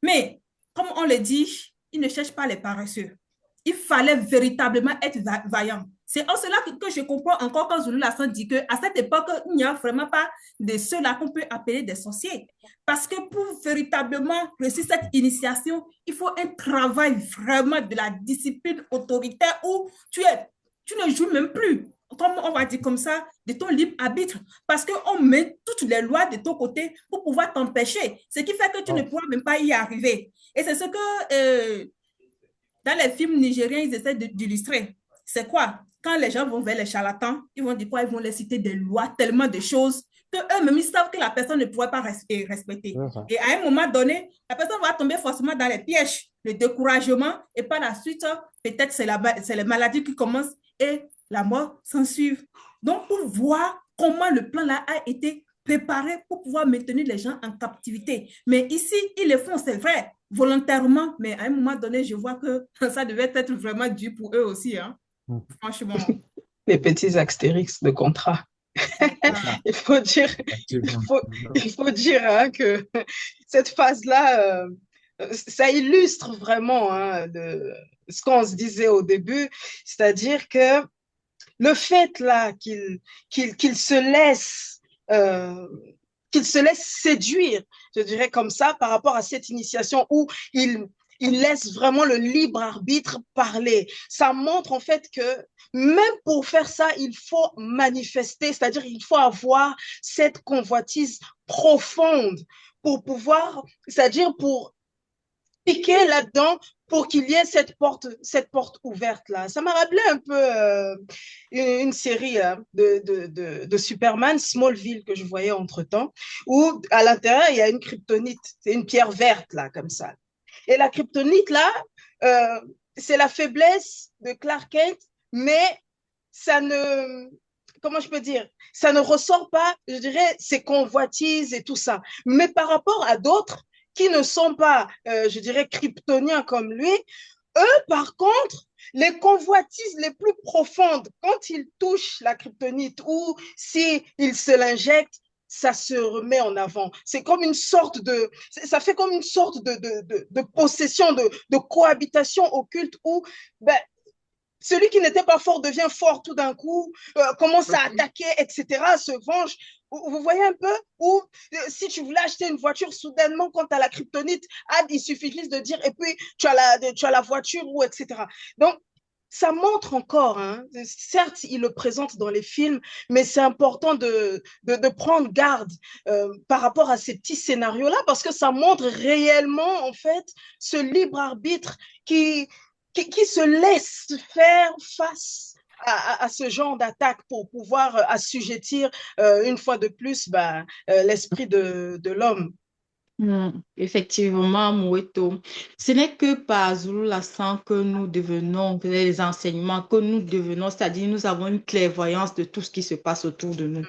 Mais, comme on le dit, ils ne cherchent pas les paresseux. Il fallait véritablement être vaillant. C'est en cela que je comprends encore quand Zulu Lassan dit qu'à cette époque, il n'y a vraiment pas de ceux-là qu'on peut appeler des sorciers. Parce que pour véritablement réussir cette initiation, il faut un travail vraiment de la discipline autoritaire où tu ne joues même plus, comme on va dire comme ça, de ton libre arbitre, parce qu'on met toutes les lois de ton côté pour pouvoir t'empêcher, ce qui fait que tu ne Oh. pourras même pas y arriver. Et c'est ce que dans les films nigériens, ils essaient d'illustrer. C'est quoi? Quand les gens vont vers les charlatans, ils vont dire quoi? Ils vont les citer des lois, tellement de choses, qu'eux-mêmes, ils savent que la personne ne pourrait pas respecter. C'est ça. Et à un moment donné, la personne va tomber forcément dans les pièges, le découragement, et par la suite, peut-être c'est les maladies qui commencent et la mort s'ensuit. Donc, pour voir comment le plan là a été préparé pour pouvoir maintenir les gens en captivité. Mais ici, ils le font, c'est vrai, volontairement, mais à un moment donné, je vois que ça devait être vraiment dur pour eux aussi, hein. Franchement. Les petits astérix de contrat. Ah, Il faut dire, il Effectivement. faut, il faut dire hein, que cette phase-là, ça illustre vraiment hein, ce qu'on se disait au début, c'est-à-dire que le fait là qu'il se laisse euh, qu'il se laisse séduire, je dirais comme ça, par rapport à cette initiation où il laisse vraiment le libre arbitre parler. Ça montre en fait que même pour faire ça, il faut manifester, c'est-à-dire il faut avoir cette convoitise profonde pour pouvoir, c'est-à-dire pour piquer là-dedans pour qu'il y ait cette porte ouverte là. Ça m'a rappelé un peu une série hein, de Superman, Smallville, que je voyais entre-temps, où à l'intérieur, il y a une kryptonite. C'est une pierre verte là, comme ça. Et la kryptonite là, euh, c'est la faiblesse de Clark Kent, mais ça ne... Comment je peux dire? Ça ne ressort pas, je dirais, ses convoitises et tout ça. Mais par rapport à d'autres, qui ne sont pas, je dirais, kryptoniens comme lui, eux, par contre, les convoitises les plus profondes, quand ils touchent la kryptonite ou s'ils se l'injectent, ça se remet en avant. C'est comme une sorte de, ça fait comme une sorte de possession, de cohabitation occulte où ben, celui qui n'était pas fort devient fort tout d'un coup, commence à attaquer, etc., se venge. Vous voyez un peu où si tu voulais acheter une voiture soudainement quand tu as la kryptonite, il suffit juste de dire et puis tu as la voiture ou etc. Donc ça montre encore, hein, certes, il le présente dans les films, mais c'est important de prendre garde par rapport à ces petits scénarios-là parce que ça montre réellement, en fait, ce libre arbitre qui se laisse faire face à ce genre d'attaque pour pouvoir assujettir une fois de plus l'esprit de l'homme. Effectivement, Moueto. Ce n'est que par Zulu Lassan que nous devenons, les enseignements que nous devenons, c'est-à-dire nous avons une clairvoyance de tout ce qui se passe autour de nous.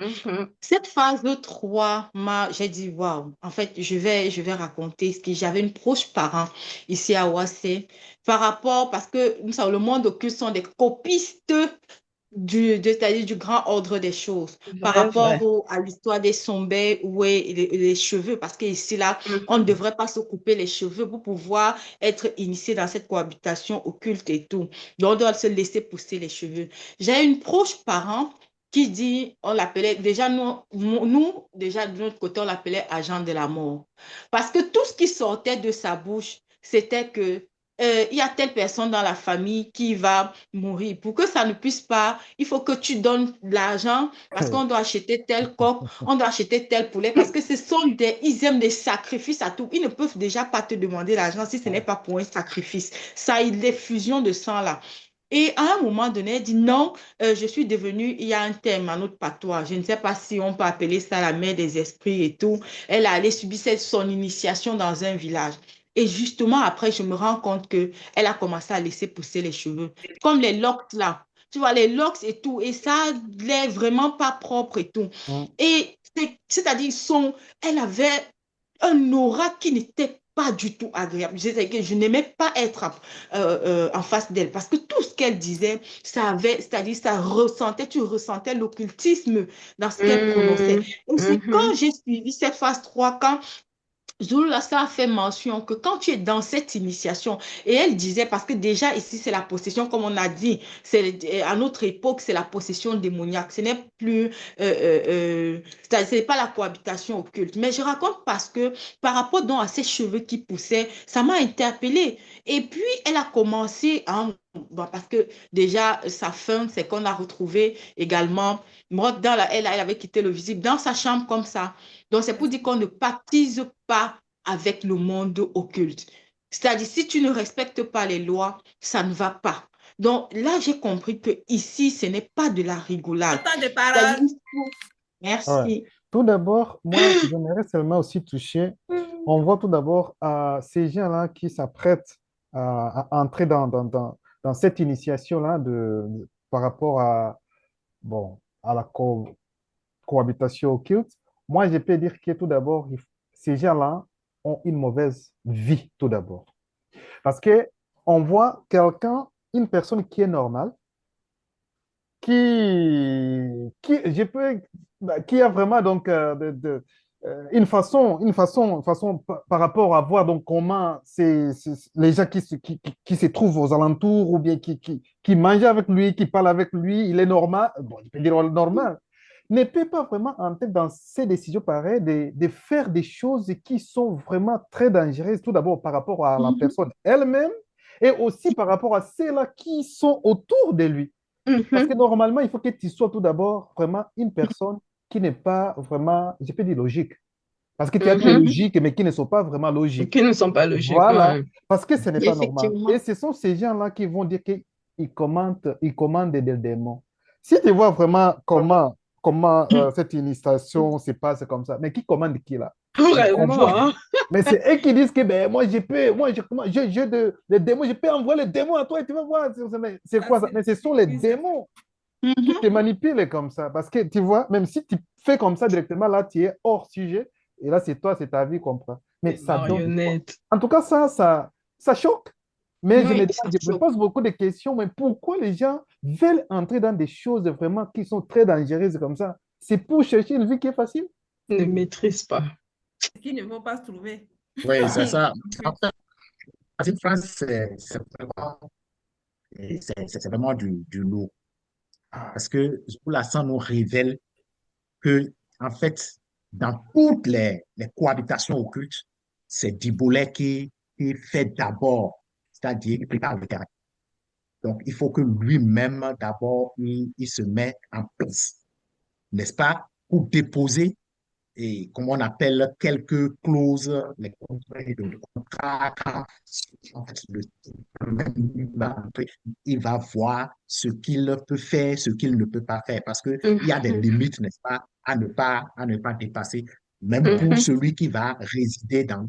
Cette phase 3, j'ai dit, waouh, en fait, je vais raconter ce que j'avais une proche parent ici à Ouassé par rapport, parce que nous savons, le monde occulte sont des copistes c'est-à-dire du grand ordre des choses par Vrai, vrai. rapport à l'histoire des sombets ou les cheveux, parce qu'ici, là, on ne Mhm. devrait pas se couper les cheveux pour pouvoir être initié dans cette cohabitation occulte et tout. Donc, on doit se laisser pousser les cheveux. J'ai une proche parent qui dit, on l'appelait, déjà, nous, déjà, de notre côté, on l'appelait agent de la mort. Parce que tout ce qui sortait de sa bouche, c'était que il y a telle personne dans la famille qui va mourir. Pour que ça ne puisse pas, il faut que tu donnes de l'argent parce qu'on doit acheter tel coq, on doit acheter tel poulet parce que ils aiment des sacrifices à tout. Ils ne peuvent déjà pas te demander l'argent si ce n'est pas pour un sacrifice. Ça, les fusions de sang là. Et à un moment donné, elle dit non, je suis devenue, il y a un terme, un autre patois, je ne sais pas si on peut appeler ça la mère des esprits et tout. Elle a allé subir son initiation dans un village. Et justement, après, je me rends compte que elle a commencé à laisser pousser les cheveux, comme les locks là. Tu vois, les locks et tout. Et ça n'est vraiment pas propre et tout. Mm. Et c'est-à-dire, elle avait un aura qui n'était pas du tout agréable. Je n'aimais pas être en face d'elle parce que tout ce qu'elle disait, ça avait, c'est-à-dire, tu ressentais l'occultisme dans ce qu'elle prononçait. Mhm. Et c'est quand Mhm. j'ai suivi cette phase 3 quand Zulasa a fait mention que quand tu es dans cette initiation, et elle disait, parce que déjà ici c'est la possession, comme on a dit, à notre époque c'est la possession démoniaque, ce n'est plus, c'est pas la cohabitation occulte. Mais je raconte parce que par rapport donc à ces cheveux qui poussaient, ça m'a interpellée. Et puis elle a commencé à bon, parce que déjà, sa fin, c'est qu'on a retrouvé également, elle avait quitté le visible dans sa chambre comme ça. Donc, c'est pour dire qu'on ne pactise pas avec le monde occulte. C'est-à-dire, si tu ne respectes pas les lois, ça ne va pas. Donc, là, j'ai compris que ici, ce n'est pas de la rigolade. Autant de C'est-à-dire, paroles. Ouais. merci. Tout d'abord, moi, j'aimerais seulement aussi toucher. On voit tout d'abord ces gens-là qui s'apprêtent à entrer dans cette initiation-là par rapport bon, à la cohabitation occulte. Moi, je peux dire que tout d'abord, ces gens-là ont une mauvaise vie, tout d'abord. Parce que on voit une personne qui est normale, qui a vraiment donc une façon par rapport à voir donc comment les gens qui se trouvent aux alentours ou bien qui mangent avec lui, qui parlent avec lui, il est normal, bon, je peux dire normal, ne peut pas vraiment entrer dans ces décisions pareilles de faire des choses qui sont vraiment très dangereuses, tout d'abord par rapport à la Mhm, personne elle-même et aussi par rapport à ceux-là qui sont autour de lui. Parce que Mhm. normalement, il faut que tu sois tout d'abord vraiment une personne qui n'est pas vraiment, je peux dire logique. Parce que tu as des Mhm. mhm. logiques, mais qui ne sont pas vraiment logiques. Qui ne sont pas logiques. Voilà, Ouais. parce que ce n'est pas normal. Et Effectivement. ce sont ces gens-là qui vont dire qu'ils commandent des démons. Si tu vois vraiment comment cette initiation se passe comme ça, mais qui commande qui là? On Vraiment, voit. hein. Mais c'est eux qui disent que ben, moi, j'ai des démons, je peux envoyer les démons à toi et tu vas voir. C'est Ça, quoi ça? c'est Mais ce sont les oui, c'est démons qui te Mhm. manipulent comme ça. Parce que tu vois, même si tu fais comme ça directement, là, tu es hors sujet. Et là, c'est toi, c'est ta vie qu'on prend. Mais des ça donne quoi? marionnettes. En tout cas, ça choque. Mais Oui, ça je me choque. pose beaucoup de questions. Mais pourquoi les gens veulent entrer dans des choses vraiment qui sont très dangereuses comme ça? C'est pour chercher une vie qui est facile? Ne maîtrise pas. qui ne vont pas se trouver. Oui, c'est ça. En Ok. fait, cette phrase, c'est vraiment du lourd. Parce que Zoulasan nous révèle que, en fait, dans toutes les cohabitations occultes, c'est Diboulet qui fait d'abord, c'est-à-dire il prépare le terrain. Donc, il faut que lui-même, d'abord, il se mette en place, n'est-ce pas, pour déposer et comment on appelle quelques clauses, les clauses de contrat, en fait, il va voir ce qu'il peut faire, ce qu'il ne peut pas faire, parce qu'il y a des Mhm. limites, n'est-ce pas, à ne pas dépasser, même pour Mhm. celui qui va résider dans.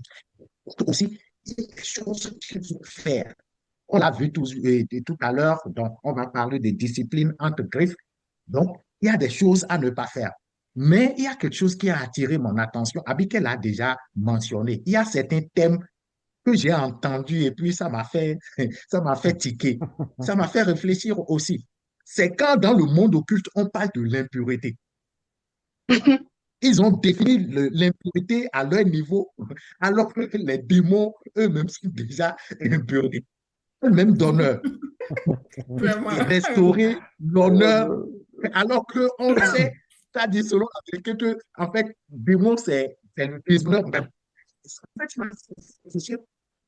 Aussi, il y a des choses qu'il faut faire. On l'a vu tout à l'heure, donc on va parler des disciplines entre griffes. Donc, il y a des choses à ne pas faire. Mais il y a quelque chose qui a attiré mon attention. Abikel a déjà mentionné. Il y a certains thèmes que j'ai entendus et puis ça m'a fait tiquer. Ça m'a fait réfléchir aussi. c'est quand dans le monde occulte, on parle de l'impurité. Ils ont défini l'impureté à leur niveau, alors que les démons eux-mêmes sont déjà impurs, eux-mêmes d'honneur. Vraiment. Et restaurer l'honneur, alors qu'on sait, c'est-à-dire selon la vérité, que, en fait, démon, c'est le déshonneur même.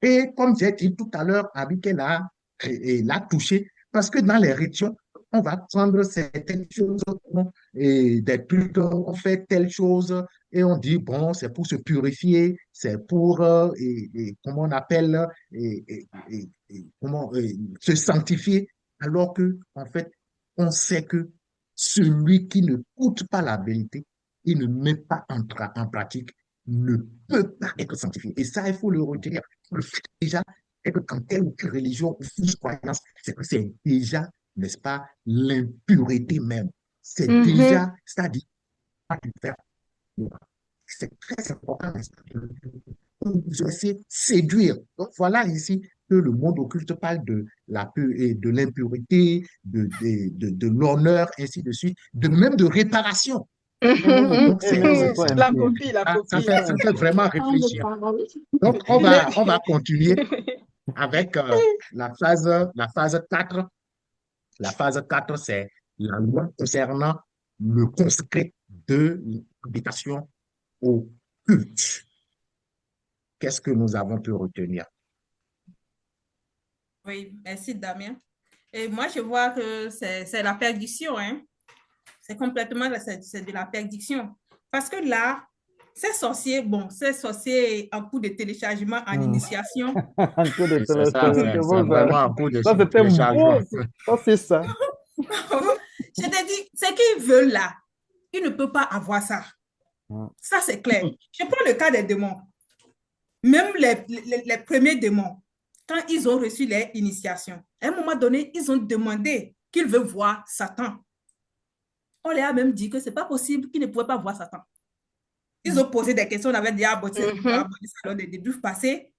Et comme j'ai dit tout à l'heure, Abigail l'a touché, parce que dans les rituels, on va prendre certaines choses, et des cultes, on fait telle chose, et on dit, bon, c'est pour se purifier, c'est pour, comment on appelle, comment, se sanctifier, alors que, en fait, on sait que celui qui ne coûte pas la vérité, il ne met pas en pratique, ne peut pas être sanctifié. Et ça, il faut le retenir. Le fait déjà être dans telle ou telle religion ou fausse croyance, c'est que c'est déjà, n'est-ce pas, l'impureté même. C'est Mhm. déjà, c'est-à-dire, c'est très important, n'est-ce pas, vous essayez de séduire. Donc voilà ici que le monde occulte parle de de l'impurité, de l'honneur, ainsi de suite, de même de réparation. Donc, Et même le soin La impur. copie, la ça copie. fait, ça fait vraiment réfléchir. Donc, on va continuer avec la phase 4. La phase 4, c'est la loi concernant le conscrit de l'habitation au culte. Qu'est-ce que nous avons pu retenir? Oui, merci Damien. Et moi, je vois que c'est la perdition, hein. C'est complètement c'est de la perdition. Parce que là, ces sorciers en cours de téléchargement, en Hmm. initiation, Un coup de Oui, c'est ça, c'est téléchargement, vraiment un coup de ça c'était téléchargement. beau. Ça, c'est ça. je te dis, ce qu'ils veulent là, ils ne peuvent pas avoir ça. Hmm. Ça, c'est clair. Je prends le cas des démons. Même les premiers démons, quand ils ont reçu leur initiation, à un moment donné, ils ont demandé qu'ils veulent voir Satan. On leur a même dit que ce n'est pas possible qu'ils ne pouvaient pas voir Satan. Ils ont posé des questions, on avait dit, ah, bon, c'est Mhm. salon des débuts passés,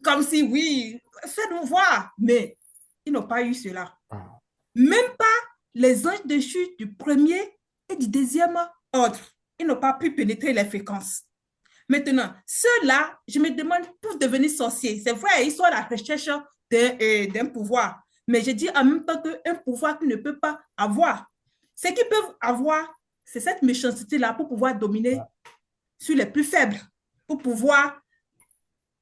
comme si, oui, faites-nous voir. Mais ils n'ont pas eu cela. Ah. Même pas les anges déchus du premier et du deuxième ordre. Ils n'ont pas pu pénétrer les fréquences. Maintenant, ceux-là, je me demande pour devenir sorcier. C'est vrai, ils sont à la recherche d'un pouvoir. Mais je dis en même temps qu'un pouvoir qu'ils ne peuvent pas avoir. Ce qu'ils peuvent avoir, c'est cette méchanceté-là pour pouvoir dominer sur les plus faibles, pour pouvoir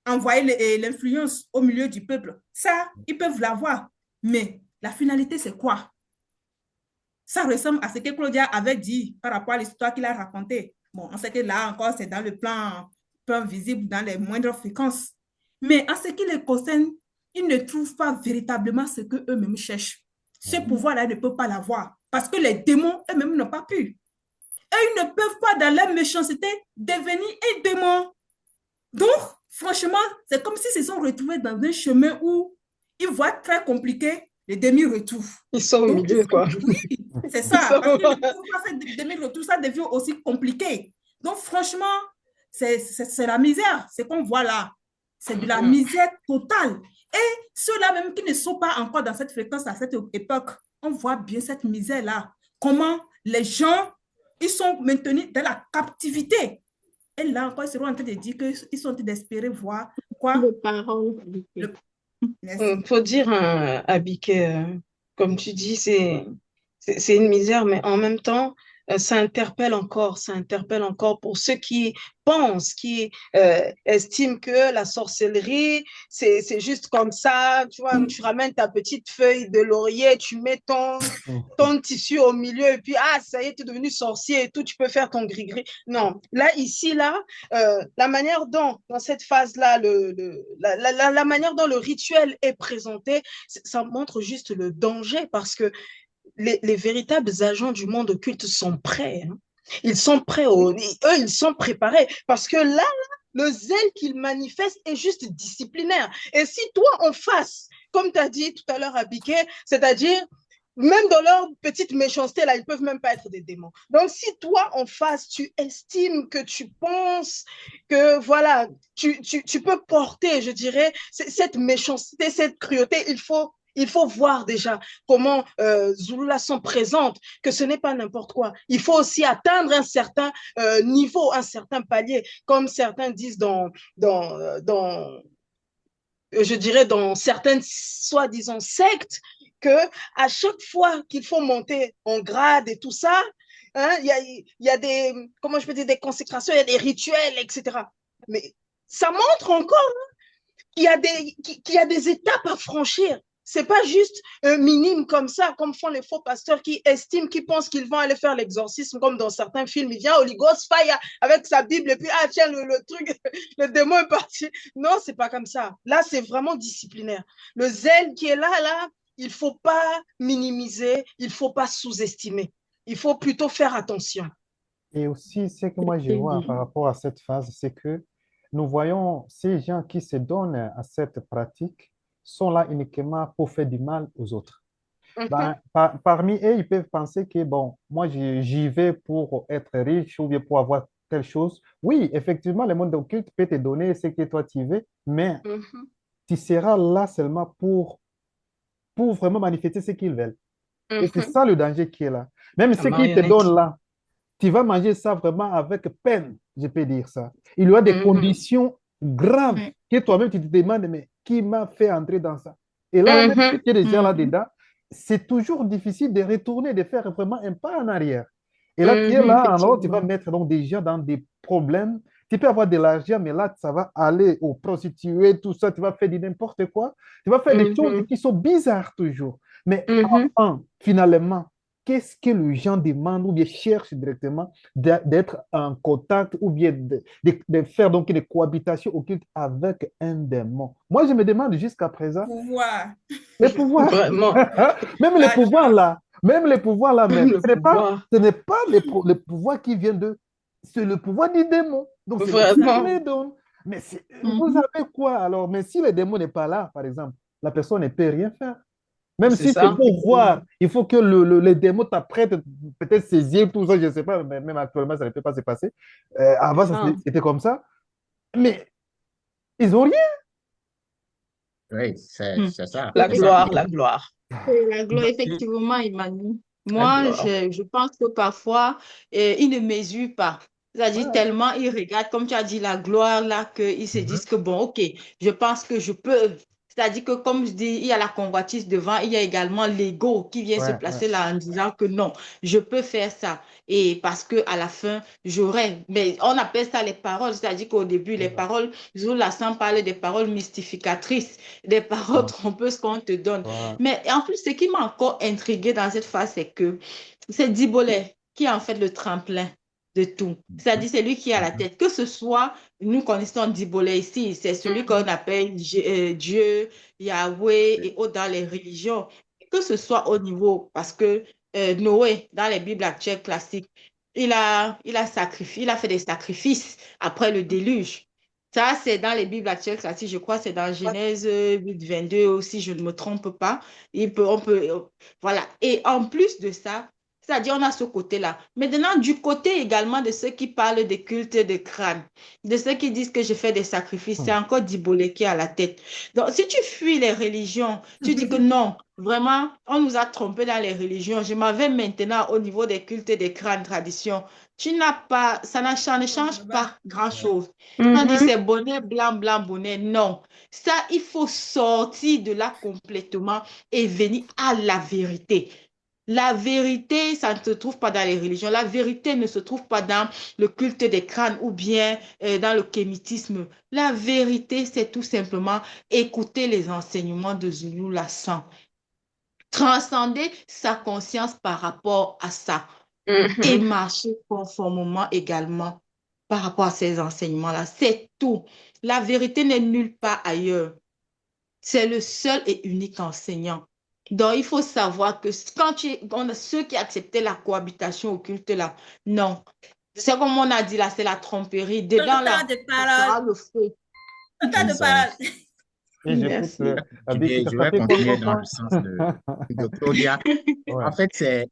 envoyer l'influence au milieu du peuple. Ça, ils peuvent l'avoir. Mais la finalité, c'est quoi? Ça ressemble à ce que Claudia avait dit par rapport à l'histoire qu'il a racontée. Bon, on sait que là encore, c'est dans le plan visible, dans les moindres fréquences. Mais en ce qui les concerne, ils ne trouvent pas véritablement ce qu'eux-mêmes cherchent. Ce pouvoir-là, ils ne peuvent pas l'avoir parce que les démons eux-mêmes n'ont pas pu. Et ils ne peuvent pas, dans leur méchanceté, devenir un démon. Donc, franchement, c'est comme s'ils se sont retrouvés dans un chemin où ils voient très compliqué les demi-retours. Ils sont au Donc, milieu, quoi. oui, c'est Ils ça. sont... Parce que pour faire des demi-retours, ça devient aussi compliqué. Donc, franchement, c'est la misère. C'est qu'on voit là. C'est de la misère totale. Et ceux-là même qui ne sont pas encore dans cette fréquence à cette époque, on voit bien cette misère-là. Comment les gens, ils sont maintenus dans la captivité. Et là encore, ils seront en train de dire qu'ils sont en train d'espérer voir quoi? Les parents. Merci. Faut dire, Abiké, comme tu dis, c'est une misère, mais en même temps, ça interpelle encore pour ceux qui pensent, qui estiment que la sorcellerie, c'est juste comme ça, tu vois, tu ramènes ta petite feuille de laurier, tu mets ton tissu au milieu, et puis, ah, ça y est, tu es devenu sorcier et tout, tu peux faire ton gris-gris. Non, là, ici, là, la manière dont, dans cette phase-là, la manière dont le rituel est présenté, ça montre juste le danger parce que les véritables agents du monde occulte sont prêts. Hein. Ils sont prêts, eux, ils sont préparés parce que là, le zèle qu'ils manifestent est juste disciplinaire. Et si toi, en face, comme tu as dit tout à l'heure à Biquet, c'est-à-dire même dans leur petite méchanceté, là, ils peuvent même pas être des démons. Donc, si toi, en face, tu estimes que tu penses que, voilà, tu peux porter, je dirais, cette méchanceté, cette cruauté, il faut Il faut voir déjà comment Zululasson présente, que ce n'est pas n'importe quoi. Il faut aussi atteindre un certain niveau, un certain palier, comme certains disent je dirais, dans certaines soi-disant sectes, que à chaque fois qu'il faut monter en grade et tout ça, hein, y a des, comment je peux dire, des consécrations, il y a des rituels, etc. Mais ça montre encore qu'il y a des étapes à franchir. C'est pas juste minime comme ça, comme font les faux pasteurs qui estiment, qui pensent qu'ils vont aller faire l'exorcisme, comme dans certains films. Il vient Holy Ghost Fire avec sa Bible et puis, ah tiens, le truc, le démon est parti. Non, c'est pas comme ça. Là, c'est vraiment disciplinaire. Le zèle qui est là, il faut pas minimiser, il faut pas sous-estimer. Il faut plutôt faire attention. Et aussi, ce que moi je vois par rapport à cette phase, c'est que nous voyons ces gens qui se donnent à cette pratique sont là uniquement pour faire du mal aux autres. Ben, parmi eux, ils peuvent penser que, bon, moi, j'y vais pour être riche ou bien pour avoir telle chose. Oui, effectivement, le monde occulte peut te donner ce que toi tu veux, mais tu seras là seulement pour vraiment manifester ce qu'ils veulent. Et c'est ça le danger qui est là. Même ce qu'ils te donnent là, tu vas manger ça vraiment avec peine, je peux dire ça. Il y a des conditions graves que toi-même tu te demandes, mais qui m'a fait entrer dans ça? Et là, même si tu es déjà là-dedans, c'est toujours difficile de retourner, de faire vraiment un pas en arrière. Et là, tu es là, alors tu vas mettre donc déjà dans des problèmes. Tu peux avoir de l'argent, mais là, ça va aller aux prostituées, tout ça, tu vas faire du n'importe quoi. Tu vas faire des choses qui sont bizarres toujours. Mais enfin, finalement, qu'est-ce que les gens demandent ou bien cherchent directement d'être en contact ou bien de faire donc une cohabitation occulte avec un démon? Moi, je me demande jusqu'à présent, Pouvoir. les pouvoirs, Vraiment. même les pouvoirs là, même les pouvoirs là même, Le ce n'est pas, pouvoir. ce n'est pas les pouvoirs qui viennent de, c'est le pouvoir du démon. Donc, c'est le Dieu qui Vraiment. les donne. Mais vous savez quoi alors? Mais si le démon n'est pas là, par exemple, la personne ne peut rien faire. Même C'est si c'est ça. pour voir, il faut que les démons t'apprêtent, peut-être saisir tout ça, je ne sais pas, mais même actuellement, ça ne peut pas se passer. Avant, c'était comme ça. Mais ils n'ont rien. Oui, c'est ça, La c'est ça. gloire, la gloire, C'est la gloire, Donc, effectivement, Emmanuel. la Moi, gloire. je pense que parfois, ils ne mesurent pas. C'est-à-dire Ouais. tellement ils regardent, comme tu as dit, la gloire là, qu'ils se mhm, disent que bon, ok, je pense que je peux. C'est-à-dire que, comme je dis, il y a la convoitise devant, il y a également l'ego qui vient se Ouais, ouais. placer là en disant que non, je peux faire ça. Et parce que à la fin, j'aurai. Mais on appelle ça les paroles. C'est-à-dire qu'au début, les paroles, Zoulassane parle des paroles mystificatrices, des paroles Ouais, trompeuses qu'on te donne. ouais. Mais en plus, ce qui m'a encore intrigué dans cette phase, c'est que c'est Dibole qui est en fait le tremplin de tout. mhm, C'est-à-dire, c'est lui qui est à la mhm, tête. Que ce soit, nous connaissons Dibole ici, c'est celui qu'on appelle Dieu, Yahweh et autres dans les religions. Que ce soit au niveau, parce que Noé, dans les Bibles actuelles classiques, il a fait des sacrifices après le déluge. Ça, c'est dans les Bibles actuelles classiques, je crois, c'est dans Genèse 8, 22, si je ne me trompe pas. Voilà. Et en plus de ça, c'est-à-dire, on a ce côté-là. Maintenant, du côté également de ceux qui parlent des cultes de crâne, de ceux qui disent que je fais des sacrifices, c'est encore Dibolé qui est à la tête. Donc, si tu fuis les religions, tu dis que non, vraiment, on nous a trompés dans les religions. Je m'en vais maintenant au niveau des cultes des crânes traditions. Tu n'as pas, ça ne change pas grand-chose. On dit c'est bonnet, blanc, blanc, bonnet. Non. Ça, il faut sortir de là complètement et venir à la vérité. La vérité, ça ne se trouve pas dans les religions. La vérité ne se trouve pas dans le culte des crânes ou bien dans le kémitisme. La vérité, c'est tout simplement écouter les enseignements de Zulu Lassan. Transcender sa conscience par rapport à ça et marcher conformément également par rapport à ces enseignements-là. C'est tout. La vérité n'est nulle part ailleurs. C'est le seul et unique enseignant. Donc, il faut savoir que on a ceux qui acceptaient la cohabitation occulte là, non. C'est comme on a dit là, c'est la tromperie. Dedans Autant là, de ça sera paroles. le feu. Autant de c'est- paroles. Et j'écoute Merci. Abiki, je ça vais fait quoi continuer pour dans le toi? sens de Claudia. Ouais. En fait, c'est,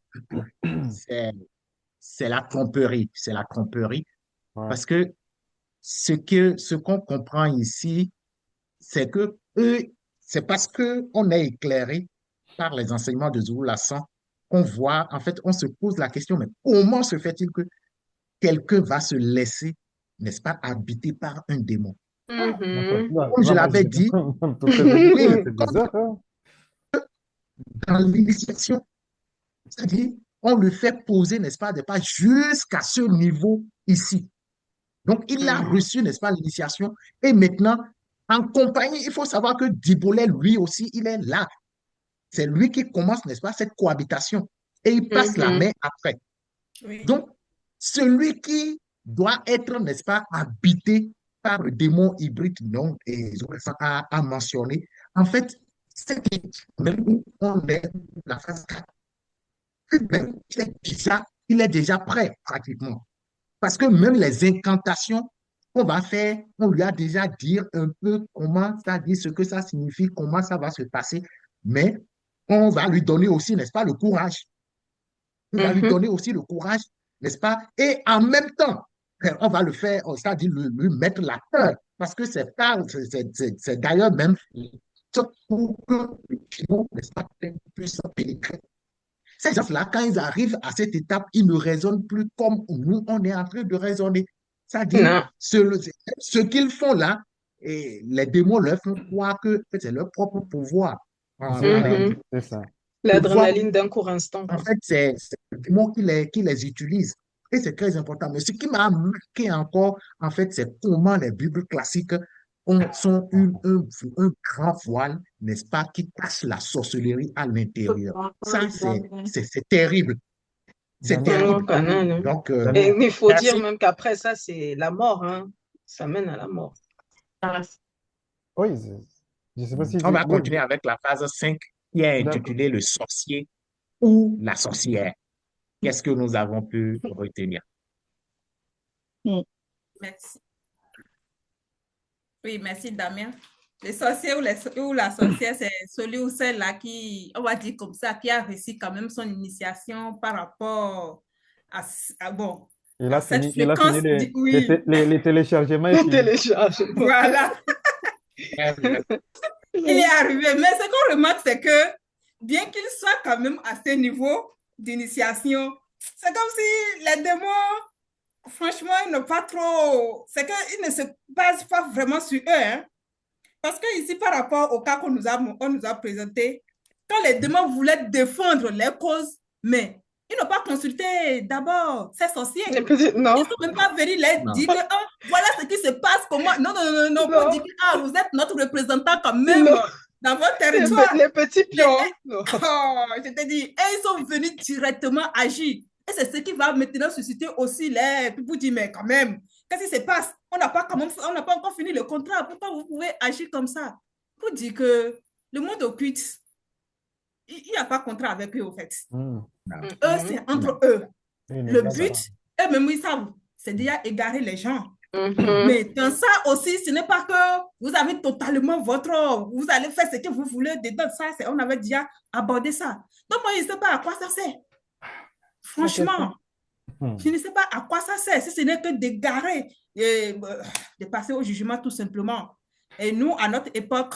c'est la tromperie. C'est la tromperie. Ouais. Parce que ce qu'on comprend ici, c'est que eux, c'est parce qu'on est éclairé par les enseignements de Zulu Lassan qu'on voit, en fait, on se pose la question, mais comment se fait-il que quelqu'un va se laisser, n'est-ce pas, habiter par un démon? Mhm. Comme je Là, moi, l'avais dit, en tout cas, je dis que oui, c'est comme bizarre, hein. dans l'initiation, c'est-à-dire, on le fait poser, n'est-ce pas, des pas jusqu'à ce niveau ici. Donc, il a Mhm. reçu, n'est-ce pas, l'initiation. Et maintenant, en compagnie, il faut savoir que Dibolet, lui aussi, il est là. C'est lui qui commence, n'est-ce pas, cette cohabitation. Et il passe la Mhm. main après. Oui. Donc, celui qui doit être, n'est-ce pas, habité par le démon hybride, non, et Zorasan a mentionné, en fait, c'est même où on est, la phase 4, même, il est déjà prêt, pratiquement. Parce que même les incantations qu'on va faire, on lui a déjà dit un peu comment ça dit, ce que ça signifie, comment ça va se passer. Mais on va lui donner aussi, n'est-ce pas, le courage. On va lui Mhm. donner aussi le courage, n'est-ce pas? Et en même temps, on va le faire, c'est-à-dire lui mettre la peur. Parce que c'est d'ailleurs même pour que le piment, n'est-ce pas, puisse pénétrer. Ces gens-là, quand ils arrivent à cette étape, ils ne raisonnent plus comme nous, on est en train de raisonner. C'est-à-dire, Non. ce qu'ils font là, et les démons leur font croire que c'est leur propre pouvoir. En C'est ça, réalité, Mhm. c'est ça. pouvoir, L'adrénaline d'un court instant, en quoi. fait, c'est le démon qui les utilise. Et c'est très important. Mais ce qui m'a marqué encore, en fait, c'est comment les Bibles classiques sont un grand voile, n'est-ce pas, qui cache la sorcellerie à l'intérieur. Ça, c'est terrible. C'est Daniel, Oh, terrible. quand même, hein. Donc, Et Daniel, il faut dire merci. même qu'après ça, c'est la mort, hein. Ça mène à la mort. oui, je ne sais pas si On tu... va Oui, continuer avec la phase 5 qui est d'accord. intitulée Le sorcier ou la sorcière. Qu'est-ce que nous avons pu retenir? Merci. Oui, merci Damien. Les sorciers ou la sorcière, c'est celui ou celle-là qui, on va dire comme ça, qui a réussi quand même son initiation par rapport bon, à cette Il a fini fréquence. Oui, les téléchargements est fini. Téléchargement. voilà. Il est arrivé. Mais ce qu'on remarque, c'est que bien qu'il soit quand même à ce niveau d'initiation, c'est comme si les démons, franchement, ils n'ont pas trop. C'est qu'ils ne se basent pas vraiment sur eux. Hein. Parce que ici, par rapport au cas on nous a présenté, quand les démons voulaient défendre les causes, mais ils n'ont pas consulté d'abord ces Les sorciers. petits- Ils ne Non, sont même pas venus leur Non, dire que ah, voilà ce qui se passe, comment. Non, non, non, non, pour non, dire que ah, vous êtes notre représentant quand même non. dans votre territoire. Les petits Mais, pions. Non. oh, je te dis, et ils sont venus directement agir. Et c'est ce qui va maintenant susciter aussi les. Vous dire, mais quand même, qu'est-ce qui se passe? On n'a pas encore fini le contrat. Pourquoi vous pouvez agir comme ça? Pour dire que le monde occulte, il n'y a pas de contrat avec eux, au fait. Hmm. non, Eux, Mhm. c'est entre non, eux. Ils ne Le blaguent but, pas. eux-mêmes, ils savent, c'est déjà égarer les gens. Mhm. Mais dans ça aussi, ce n'est pas que vous avez totalement vous allez faire ce que vous voulez dedans. Ça, on avait déjà abordé ça. Donc, moi, je ne sais pas à quoi ça sert. Ok, ça. Franchement, Hmm. je ne sais pas à quoi ça sert. Si ce n'est que d'égarer, de passer au jugement tout simplement. Et nous, à notre époque,